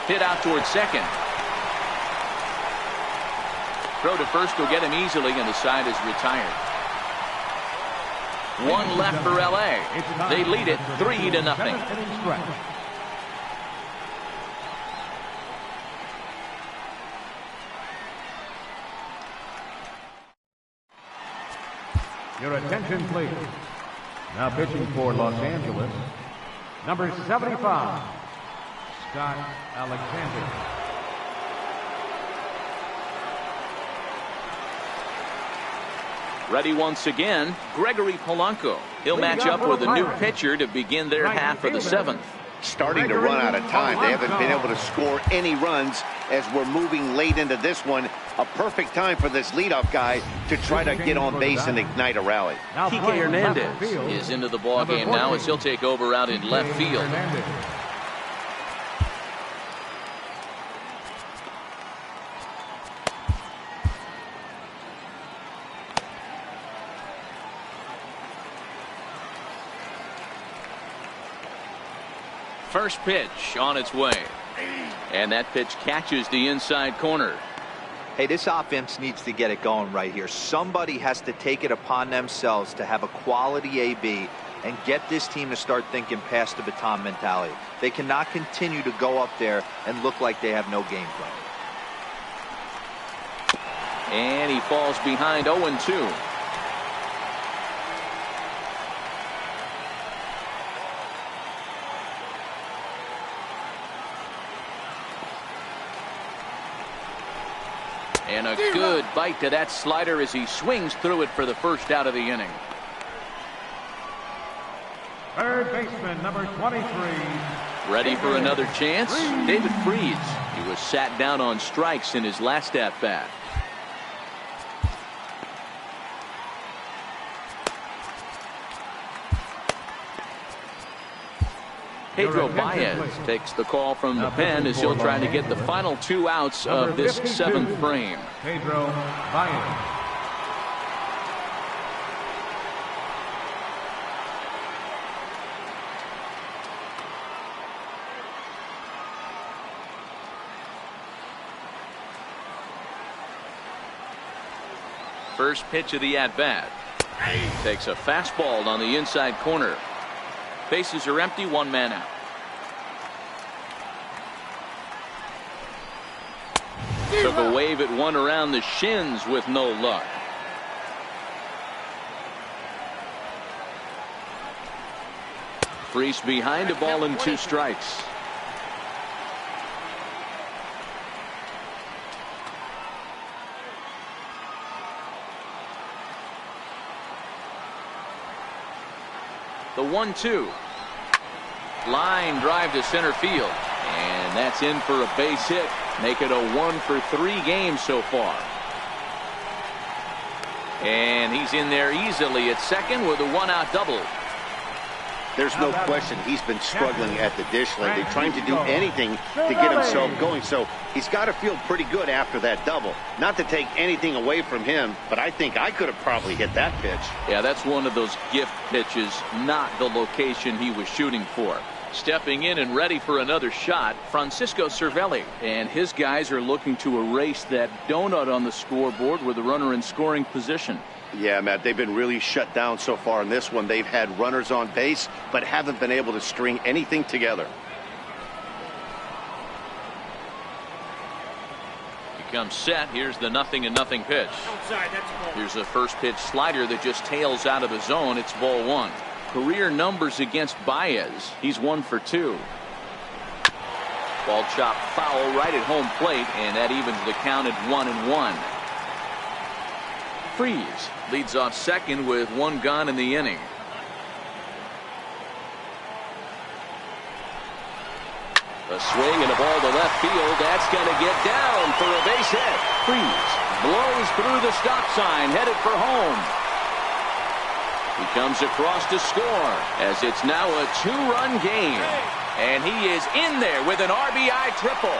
Hit out towards second. Throw to first will get him easily, and the side is retired. One left for LA. They lead it 3-0. Your attention, please. Now pitching for Los Angeles, number 75, Scott Alexander. Ready once again, Gregory Polanco. He'll match up with a new pitcher to begin their half of the seventh. Starting to run out of time. They haven't been able to score any runs as we're moving late into this one. A perfect time for this leadoff guy to try to get on base and ignite a rally. Kike Hernandez is into the ball game now as he'll take over out in left field. First pitch on its way. And that pitch catches the inside corner. Hey, this offense needs to get it going right here. Somebody has to take it upon themselves to have a quality AB and get this team to start thinking past the baton mentality. They cannot continue to go up there and look like they have no game plan. And he falls behind 0-2. And a good bite to that slider as he swings through it for the first out of the inning. Third baseman, number 23. Ready for another chance? David Freese. He was sat down on strikes in his last at-bat. Pedro Baez takes the call from the pen as he'll try to get the final 2 outs of this 7th frame. Pedro Baez. First pitch of the at-bat. Takes a fastball on the inside corner. Bases are empty, 1 man out. Took a wave at one around the shins with no luck. Freese behind, a ball and 2 strikes. The 1-2. Line drive to center field. And that's in for a base hit. Make it a 1-for-3 game so far. And he's in there easily at second with a 1-out double. There's no question he's been struggling at the dish lately, trying to do anything to get himself going. So he's got to feel pretty good after that double. Not to take anything away from him, but I think I could have probably hit that pitch. Yeah, that's one of those gift pitches, not the location he was shooting for. Stepping in and ready for another shot, Francisco Cervelli. And his guys are looking to erase that donut on the scoreboard with the runner in scoring position. Yeah, Matt, they've been really shut down so far in this one. They've had runners on base, but haven't been able to string anything together. He comes set. Here's the 0-0 pitch. Here's a first pitch slider that just tails out of the zone. It's ball 1. Career numbers against Baez. He's 1 for 2. Ball chopped foul right at home plate, and that evens the count at 1-1. Freese leads off second with 1 gone in the inning. A swing and a ball to left field. That's going to get down for a base hit. Freese blows through the stop sign, headed for home. He comes across to score as it's now a 2-run game. And he is in there with an RBI triple.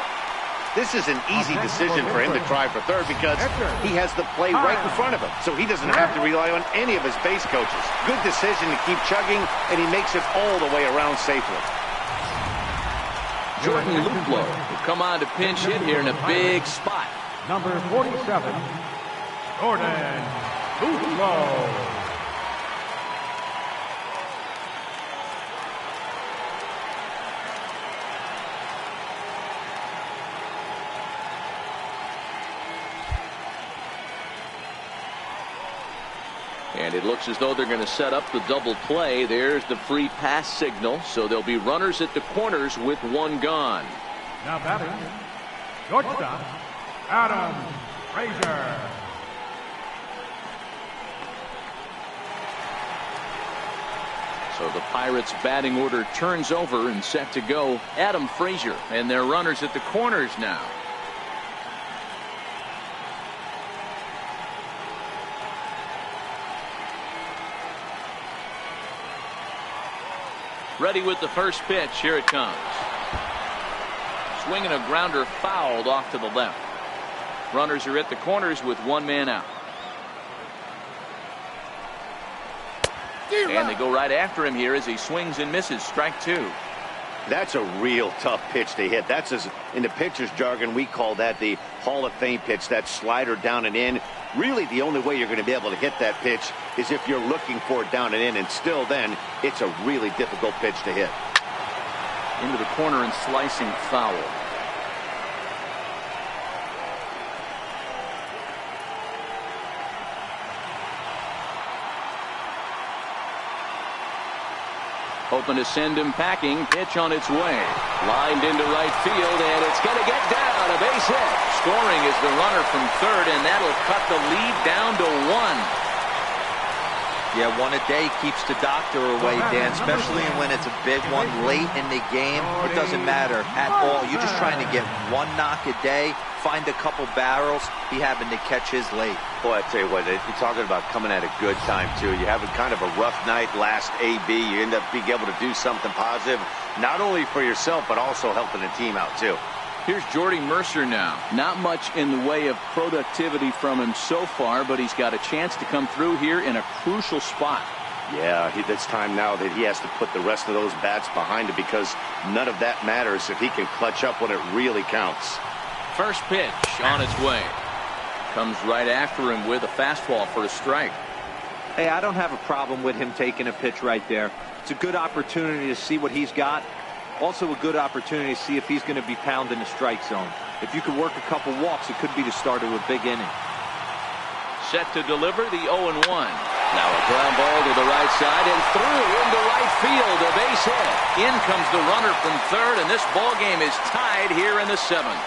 This is an easy decision for him to try for third because he has the play right in front of him, so he doesn't have to rely on any of his base coaches. Good decision to keep chugging, and he makes it all the way around safely. Jordan Luplow will come on to pinch hit here in a big spot. Number 47, Jordan Luplow. And it looks as though they're going to set up the double play. There's the free pass signal. So there'll be runners at the corners with one gone. Now batting, shortstop, Adam Frazier. So the Pirates batting order turns over and set to go. Adam Frazier and their runners at the corners now. Ready with the first pitch. Here it comes. Swinging a grounder fouled off to the left. Runners are at the corners with one man out. And they go right after him here as he swings and misses. Strike two. That's a real tough pitch to hit. That's, in the pitcher's jargon, we call that the Hall of Fame pitch. That slider down and in. Really, the only way you're going to be able to hit that pitch is if you're looking for it down and in. And still then, it's a really difficult pitch to hit. Into the corner and slicing foul. Hoping to send him packing. Pitch on its way. Lined into right field, and it's going to get down. A base hit. Scoring is the runner from third, and that'll cut the lead down to one. Yeah, one a day keeps the doctor away, Dan, especially when it's a big one late in the game. It doesn't matter at all. You're just trying to get one knock a day, find a couple barrels. He happened to catch his late. Boy, I tell you what, you're talking about coming at a good time, too. You're having kind of a rough night last AB. You end up being able to do something positive, not only for yourself, but also helping the team out, too. Here's Jordy Mercer now. Not much in the way of productivity from him so far, but he's got a chance to come through here in a crucial spot. Yeah, it's time now that he has to put the rest of those bats behind him because none of that matters if he can clutch up when it really counts. First pitch on its way. Comes right after him with a fastball for a strike. Hey, I don't have a problem with him taking a pitch right there. It's a good opportunity to see what he's got. Also a good opportunity to see if he's going to be pounding the strike zone. If you could work a couple walks, it could be the start of a big inning. Set to deliver the 0-1. Now a ground ball to the right side and through into right field. A base hit. In comes the runner from third, and this ball game is tied here in the seventh.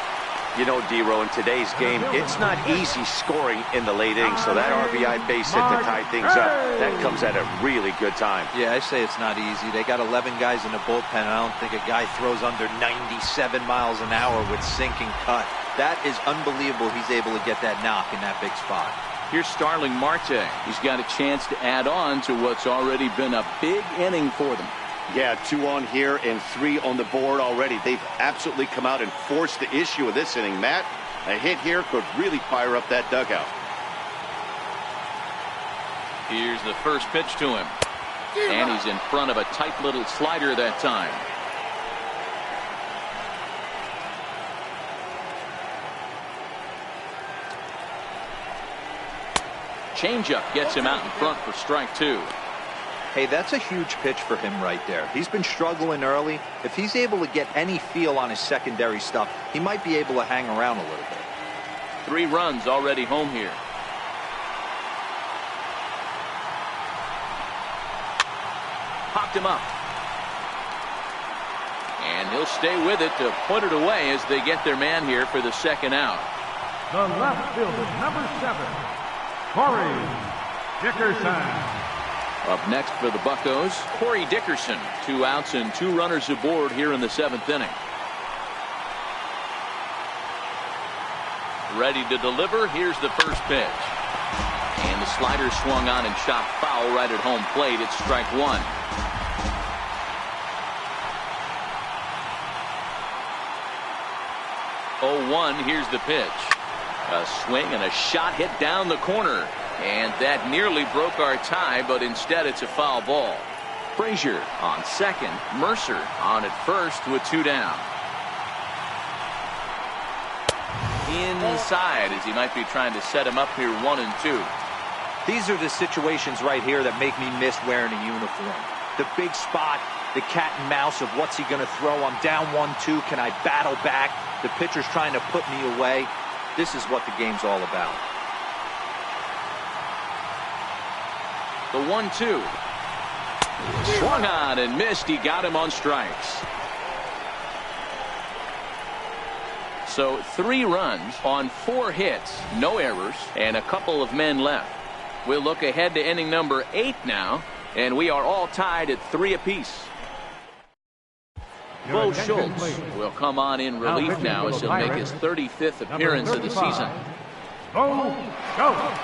You know, D-Row, in today's game, it's not easy scoring in the late innings, so that RBI base hit to tie things up, that comes at a really good time. Yeah, I say it's not easy. They got 11 guys in the bullpen. I don't think a guy throws under 97 miles an hour with sinking cut. That is unbelievable he's able to get that knock in that big spot. Here's Starling Marte. He's got a chance to add on to what's already been a big inning for them. Yeah, 2 on here and 3 on the board already. They've absolutely come out and forced the issue of this inning. Matt, a hit here could really fire up that dugout. Here's the first pitch to him. And he's in front of a tight little slider that time. Changeup gets him out in front for strike two. Hey, that's a huge pitch for him right there. He's been struggling early. If he's able to get any feel on his secondary stuff, he might be able to hang around a little bit. 3 runs already home here. Popped him up. And he'll stay with it to put it away as they get their man here for the second out. The left fielder, number 7, Corey Dickerson. Up next for the Buccos, Corey Dickerson. 2 outs and 2 runners aboard here in the 7th inning. Ready to deliver. Here's the first pitch. And the slider swung on and shot foul right at home plate. It's strike one. 0-1. Here's the pitch. A swing and a shot hit down the corner. And that nearly broke our tie, but instead it's a foul ball. Frazier on second. Mercer on at first with two down. Inside as he might be trying to set him up here 1-2. These are the situations right here that make me miss wearing a uniform. The big spot, the cat and mouse of what's he going to throw. I'm down 1-2. Can I battle back? The pitcher's trying to put me away. This is what the game's all about. The 1-2. Swung on and missed. He got him on strikes. So 3 runs on 4 hits, no errors, and a couple of men left. We'll look ahead to inning number 8 now, and we are all tied at 3 apiece. Bo Schultz will come on in relief now as he'll make his 35th appearance of the season. Bo Schultz.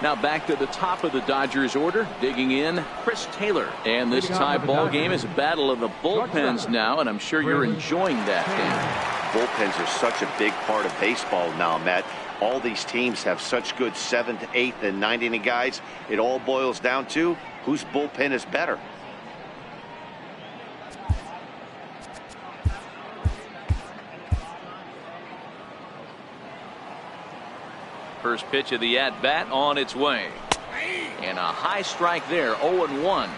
Now back to the top of the Dodgers order, digging in, Chris Taylor. And this tie ball game is a battle of the bullpens now, and I'm sure you're enjoying that, Dan. Bullpens are such a big part of baseball now, Matt. All these teams have such good 7th, 8th, and 9th inning guys. It all boils down to whose bullpen is better. First pitch of the at-bat on its way. And a high strike there, 0-1.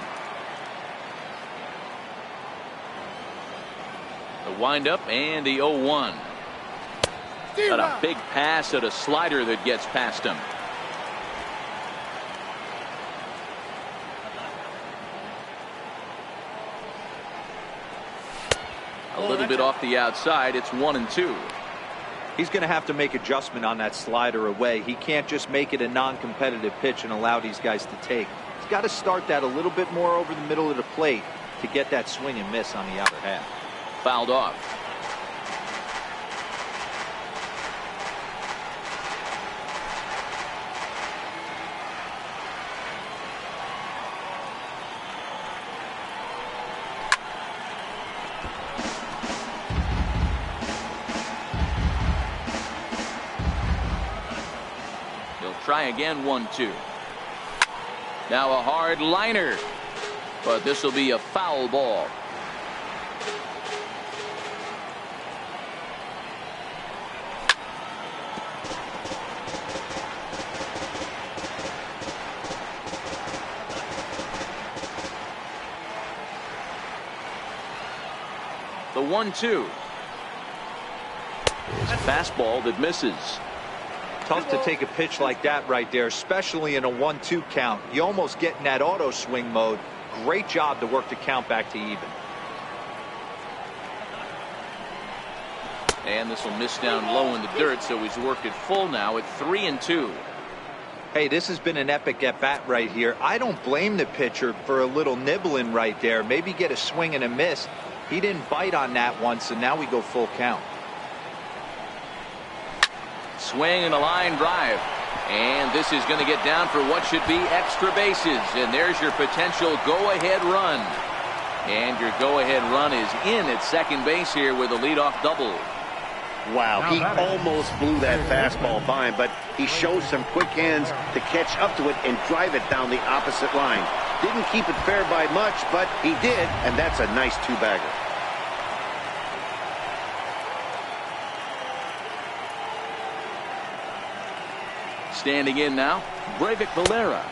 The windup and the 0-1. Got a big pass at a slider that gets past him. A little bit off the outside. It's 1-2. He's going to have to make adjustment on that slider away. He can't just make it a non-competitive pitch and allow these guys to take. He's got to start that a little bit more over the middle of the plate to get that swing and miss on the outer half. Fouled off. Try again, 1-2. Now a hard liner, but this will be a foul ball. The 1-2. It's a fastball that misses. Tough to take a pitch like that right there, especially in a 1-2 count. You almost get in that auto swing mode. Great job to work the count back to even. And this will miss down low in the dirt, so he's worked it full now at 3-2. Hey, this has been an epic at bat right here. I don't blame the pitcher for a little nibbling right there. Maybe get a swing and a miss. He didn't bite on that one, so now we go full count. Swing and a line drive, and this is going to get down for what should be extra bases, and there's your potential go-ahead run. And your go-ahead run is in at second base here with a leadoff double. Wow, he almost blew that fastball by him, but he shows some quick hands to catch up to it and drive it down the opposite line. Didn't keep it fair by much, but he did, and that's a nice 2-bagger. Standing in now, Breivik Valera.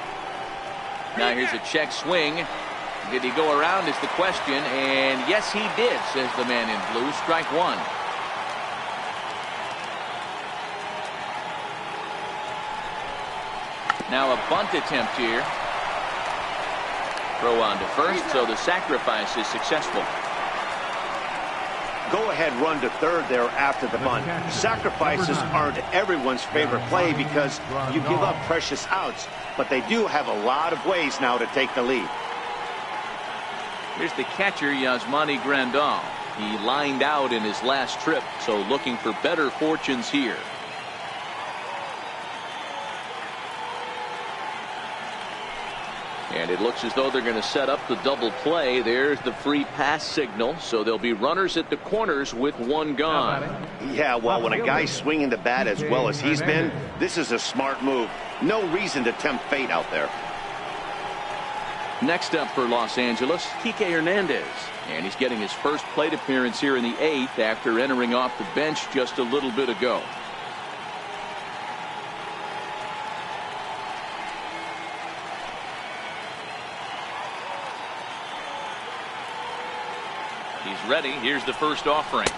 Now here's a check swing. Did he go around is the question, and yes he did, says the man in blue. Strike one. Now a bunt attempt here. Throw on to first, so the sacrifice is successful. Go-ahead run to third there after the bunt. Sacrifices aren't everyone's favorite play because you give up precious outs, but they do have a lot of ways now to take the lead. Here's the catcher, Yasmani Grandal. He lined out in his last trip, so looking for better fortunes here. And it looks as though they're going to set up the double play. There's the free pass signal, so there'll be runners at the corners with one gone. Yeah, well, when a guy's swinging the bat as well as he's been, this is a smart move. No reason to tempt fate out there. Next up for Los Angeles, Kike Hernandez. And he's getting his first plate appearance here in the 8th after entering off the bench just a little bit ago. He's ready. Here's the first offering.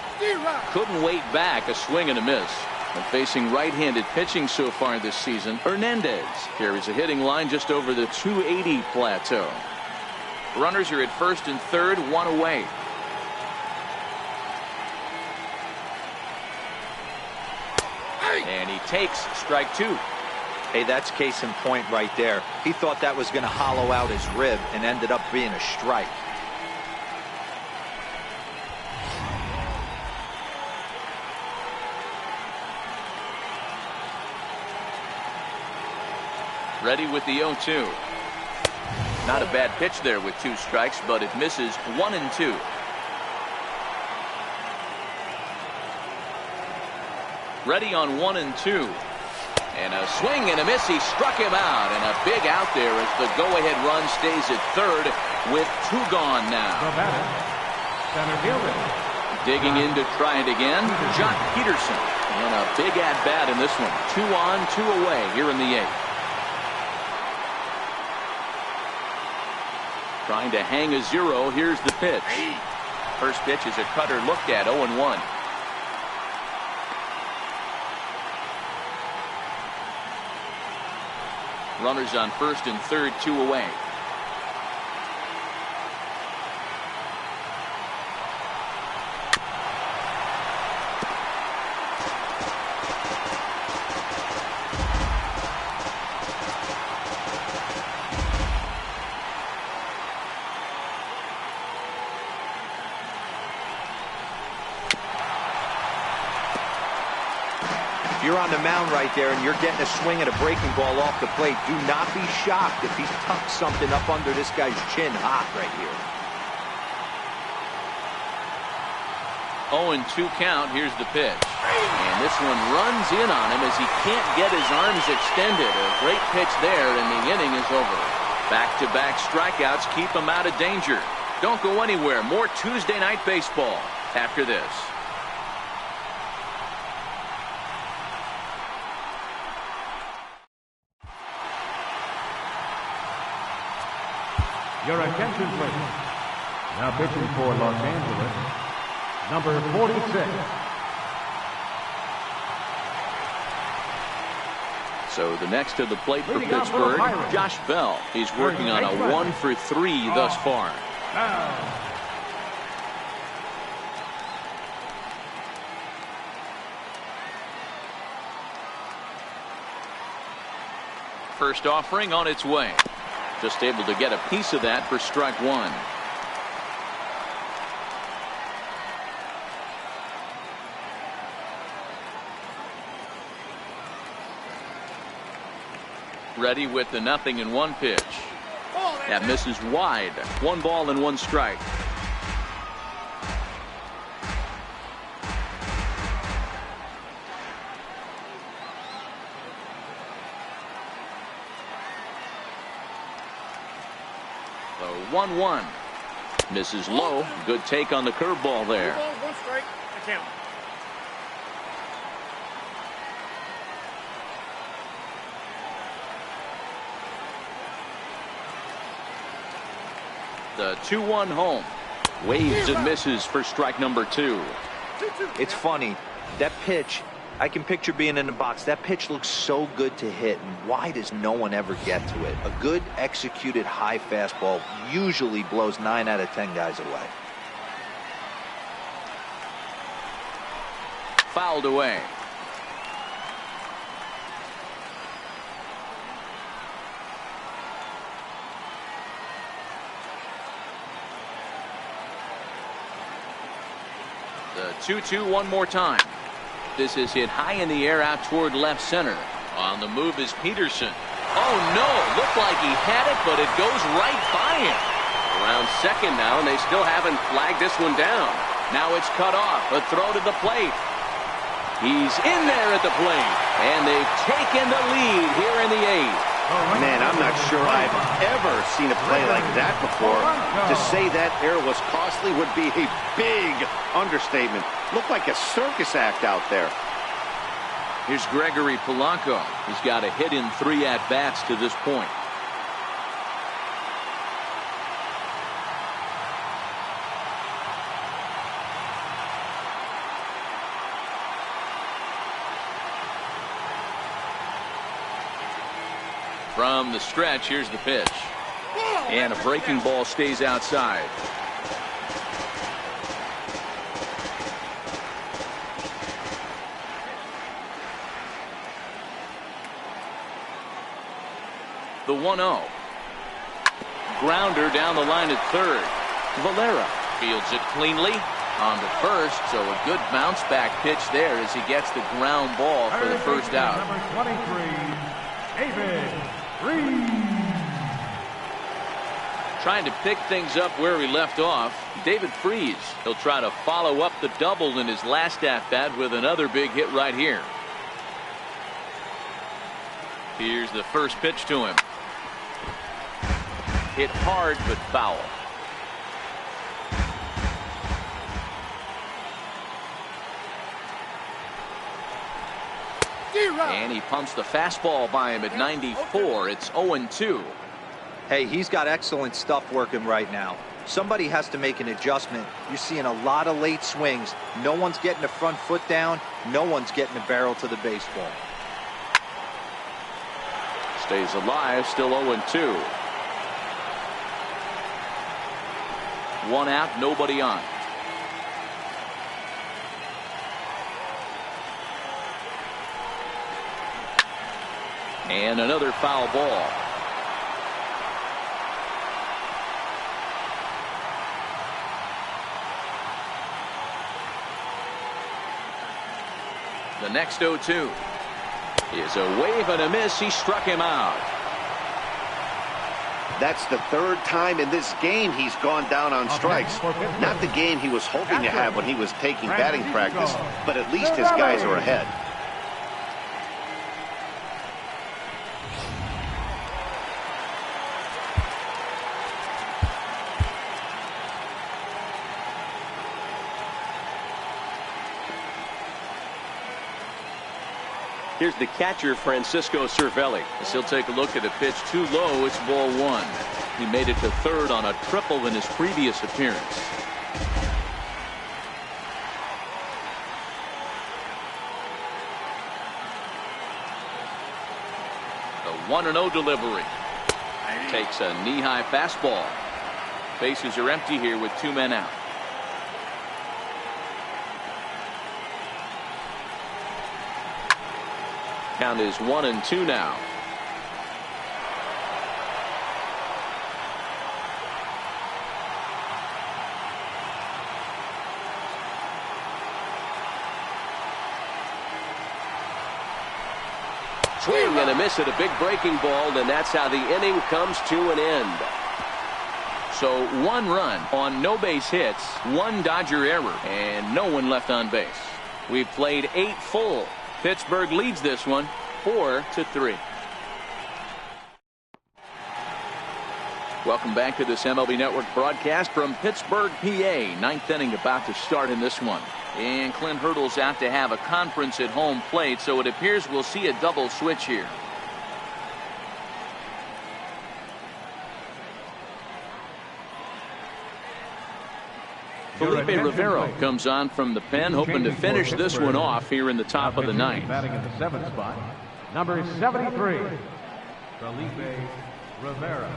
Couldn't wait back. A swing and a miss. And facing right-handed pitching so far this season, Hernandez carries a hitting line just over the 280 plateau. Runners are at first and third, one away. And he takes strike 2. Hey, that's case in point right there. He thought that was going to hollow out his rib and ended up being a strike. Ready with the 0-2. Not a bad pitch there with 2 strikes, but it misses 1 and 2. Ready on 1 and 2. And a swing and a miss. He struck him out. And a big out there as the go-ahead run stays at third with 2 gone now. Center fielder. Digging in to try it again, Jock Peterson. And a big at-bat in this one. 2 on, 2 away here in the 8th. Trying to hang a 0. Here's the pitch. First pitch is a cutter looked at. 0-1. Runners on first and third, 2 away. You're on the mound right there and you're getting a swing at a breaking ball off the plate. Do not be shocked if he tucks something up under this guy's chin hot right here. 0-2 count. Here's the pitch. And this one runs in on him as he can't get his arms extended. A great pitch there, and the inning is over. Back-to-back strikeouts keep him out of danger. Don't go anywhere. More Tuesday Night Baseball after this. Your attention, please. Now pitching for Los Angeles, number 46. So the next to the plate for Pittsburgh, Josh Bell. He's working on a 1-for-3 thus far. First offering on its way. Just able to get a piece of that for strike 1. Ready with the 0-1 pitch. That misses wide. 1 ball and 1 strike. The 1-1 misses low. Good take on the curveball there. 2 balls, 1 strike. The count. The 2-1 home. Waves and misses for strike number 2. It's funny. That pitch, I can picture being in the box. That pitch looks so good to hit, and why does no one ever get to it? A good executed high fastball usually blows 9 out of 10 guys away. Fouled away. The 2-2 one more time. This is hit high in the air out toward left center. On the move is Peterson. Oh no, looked like he had it, but it goes right by him. Around second now, and they still haven't flagged this one down. Now it's cut off. A throw to the plate. He's in there at the plate, and they've taken the lead here in the 8th. Man, I'm not sure I've ever seen a play like that before. To say that error was costly would be a big understatement. Looked like a circus act out there. Here's Gregory Polanco. He's got a hit in 3 at-bats to this point. From the stretch, here's the pitch. And a breaking ball stays outside. The 1-0. Grounder down the line at third. Valera fields it cleanly on to first, so a good bounce back pitch there as he gets the ground ball for the first out. Number 23, David Freese. Trying to pick things up where he left off. David Freese. He'll try to follow up the double in his last at-bat with another big hit right here. Here's the first pitch to him. Hit hard but foul. And he pumps the fastball by him at 94. It's 0-2. Hey, he's got excellent stuff working right now. Somebody has to make an adjustment. You're seeing a lot of late swings. No one's getting the front foot down. No one's getting the barrel to the baseball. Stays alive, still 0-2. 1 out, nobody on. And another foul ball. The next 0-2 is a wave and a miss. He struck him out. That's the 3rd time in this game he's gone down on strikes. Not the game he was hoping to have when he was taking batting practice, but at least his guys are ahead. Here's the catcher, Francisco Cervelli, as he'll take a look at a pitch too low. It's ball 1. He made it to third on a triple in his previous appearance. The 1-0 delivery. Takes a knee-high fastball. Bases are empty here with 2 men out. Count is 1-2 now. Swing and a miss at a big breaking ball, and that's how the inning comes to an end. So 1 run on no base hits, 1 Dodger error, and no one left on base. We've played 8 full. Pittsburgh leads this one 4-3. Welcome back to this MLB Network broadcast from Pittsburgh, PA. 9th inning about to start in this one. And Clint Hurdle's out to have a conference at home plate, so it appears we'll see a double switch here. Felipe Rivero comes on from the pen, hoping to finish this one off here in the top of the 9th. Batting in the 7th spot, number 73, Felipe Rivera.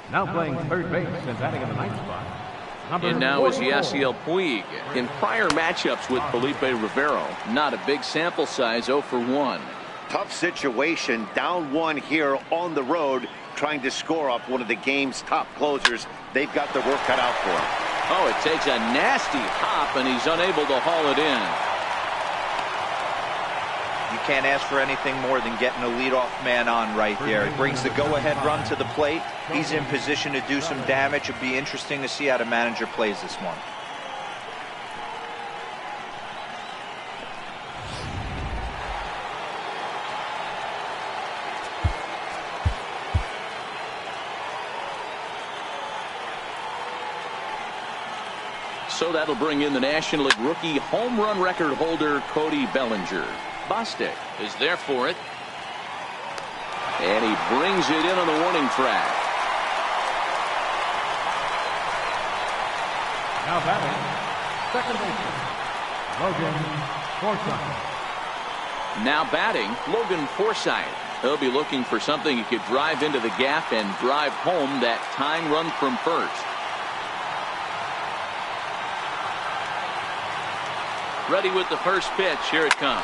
Now playing third base and batting in the 9th spot. And now is Yasiel Puig. In prior matchups with Felipe Rivero, not a big sample size, 0 for 1. Tough situation, down 1 here on the road, trying to score off one of the game's top closers. They've got the work cut out for them. Oh, it takes a nasty hop, and he's unable to haul it in. You can't ask for anything more than getting a leadoff man on right there. It brings the go-ahead run to the plate. He's in position to do some damage. It'll be interesting to see how the manager plays this one. So that'll bring in the National League rookie home run record holder Cody Bellinger. Bostic is there for it. And he brings it in on the warning track. Now batting, second baseman, Logan Forsythe. Now batting, Logan Forsythe. He'll be looking for something he could drive into the gap and drive home that tying run from first. Ready with the first pitch. Here it comes.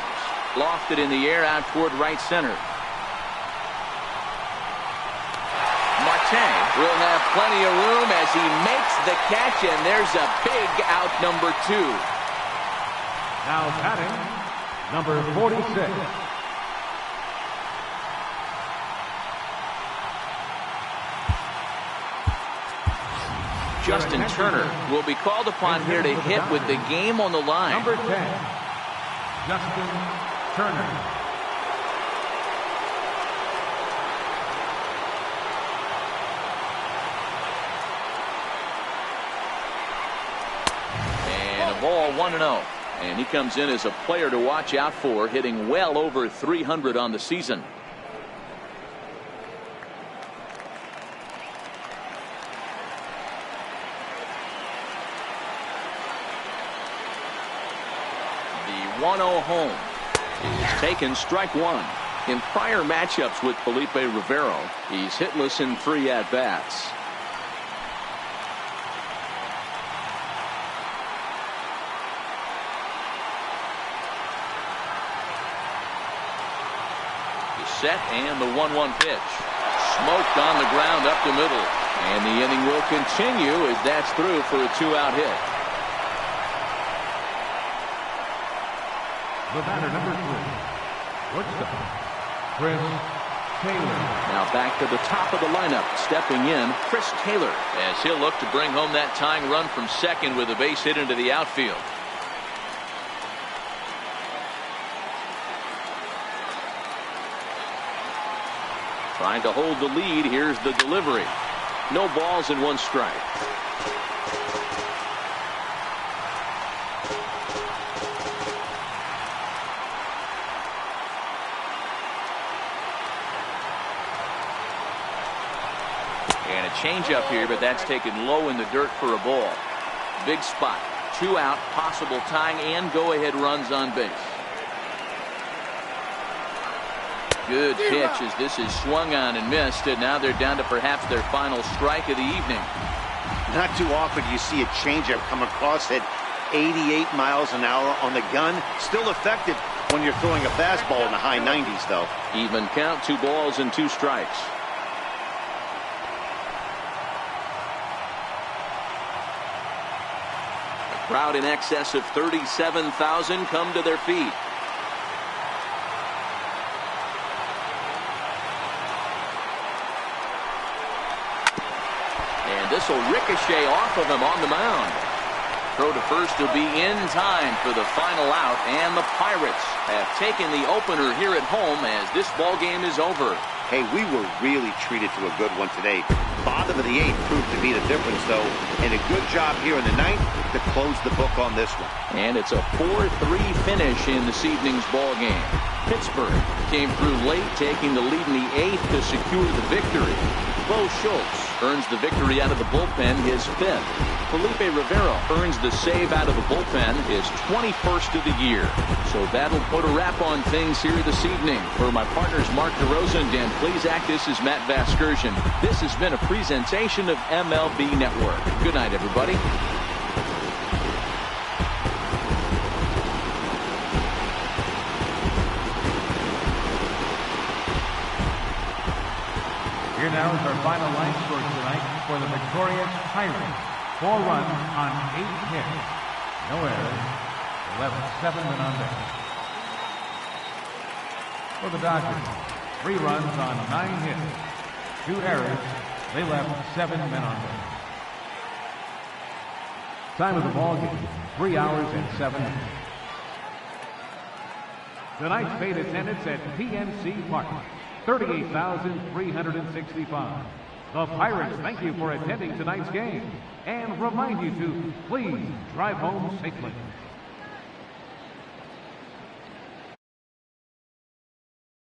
Lofted in the air out toward right center. Marte will have plenty of room as he makes the catch, and there's a big out number 2. Now batting, number 46. Justin Turner will be called upon here to hit with the game on the line. Number 10, Justin Turner. And a ball 1-0. And he comes in as a player to watch out for, hitting well over 300 on the season. The 1-0 home is taken, strike one. In prior matchups with Felipe Rivero, he's hitless in 3 at-bats. The set and the 1-1 pitch. Smoked on the ground up the middle. And the inning will continue as that's through for a 2-out hit. The batter, number 3, shortstop, Chris Taylor. Now back to the top of the lineup. Stepping in, Chris Taylor, as he'll look to bring home that tying run from second with a base hit into the outfield. Trying to hold the lead. Here's the delivery. No balls and 1 strike. And a changeup here, but that's taken low in the dirt for a ball. Big spot. 2 out, possible tying and go-ahead runs on base. Good pitch as this is swung on and missed, and now they're down to perhaps their final strike of the evening. Not too often you see a changeup come across at 88 miles an hour on the gun. Still effective when you're throwing a fastball in the high 90s, though. Even count, 2 balls and 2 strikes. A crowd in excess of 37,000 come to their feet. This will ricochet off of him on the mound. Throw to first will be in time for the final out, and the Pirates have taken the opener here at home as this ball game is over. Hey, we were really treated to a good one today. Bottom of the 8th proved to be the difference, though, and a good job here in the 9th to close the book on this one. And it's a 4-3 finish in this evening's ball game. Pittsburgh came through late, taking the lead in the 8th to secure the victory. Bo Schultz earns the victory out of the bullpen, his 5th. Felipe Rivero earns the save out of the bullpen, his 21st of the year. So that'll put a wrap on things here this evening. For my partners Mark DeRosa and Dan Plezak, this is Matt Vasgersian. This has been a presentation of MLB Network. Good night, everybody. Here now is our final line score tonight for the victorious Pirates. 4 runs on 8 hits. No errors. They left 7 men on base. For the Dodgers, 3 runs on 9 hits. 2 errors. They left 7 men on base. Time of the ball game, 3 hours and 7 minutes. Tonight's paid attendance at PNC Park, 38,365. The Pirates thank you for attending tonight's game and remind you to please drive home safely.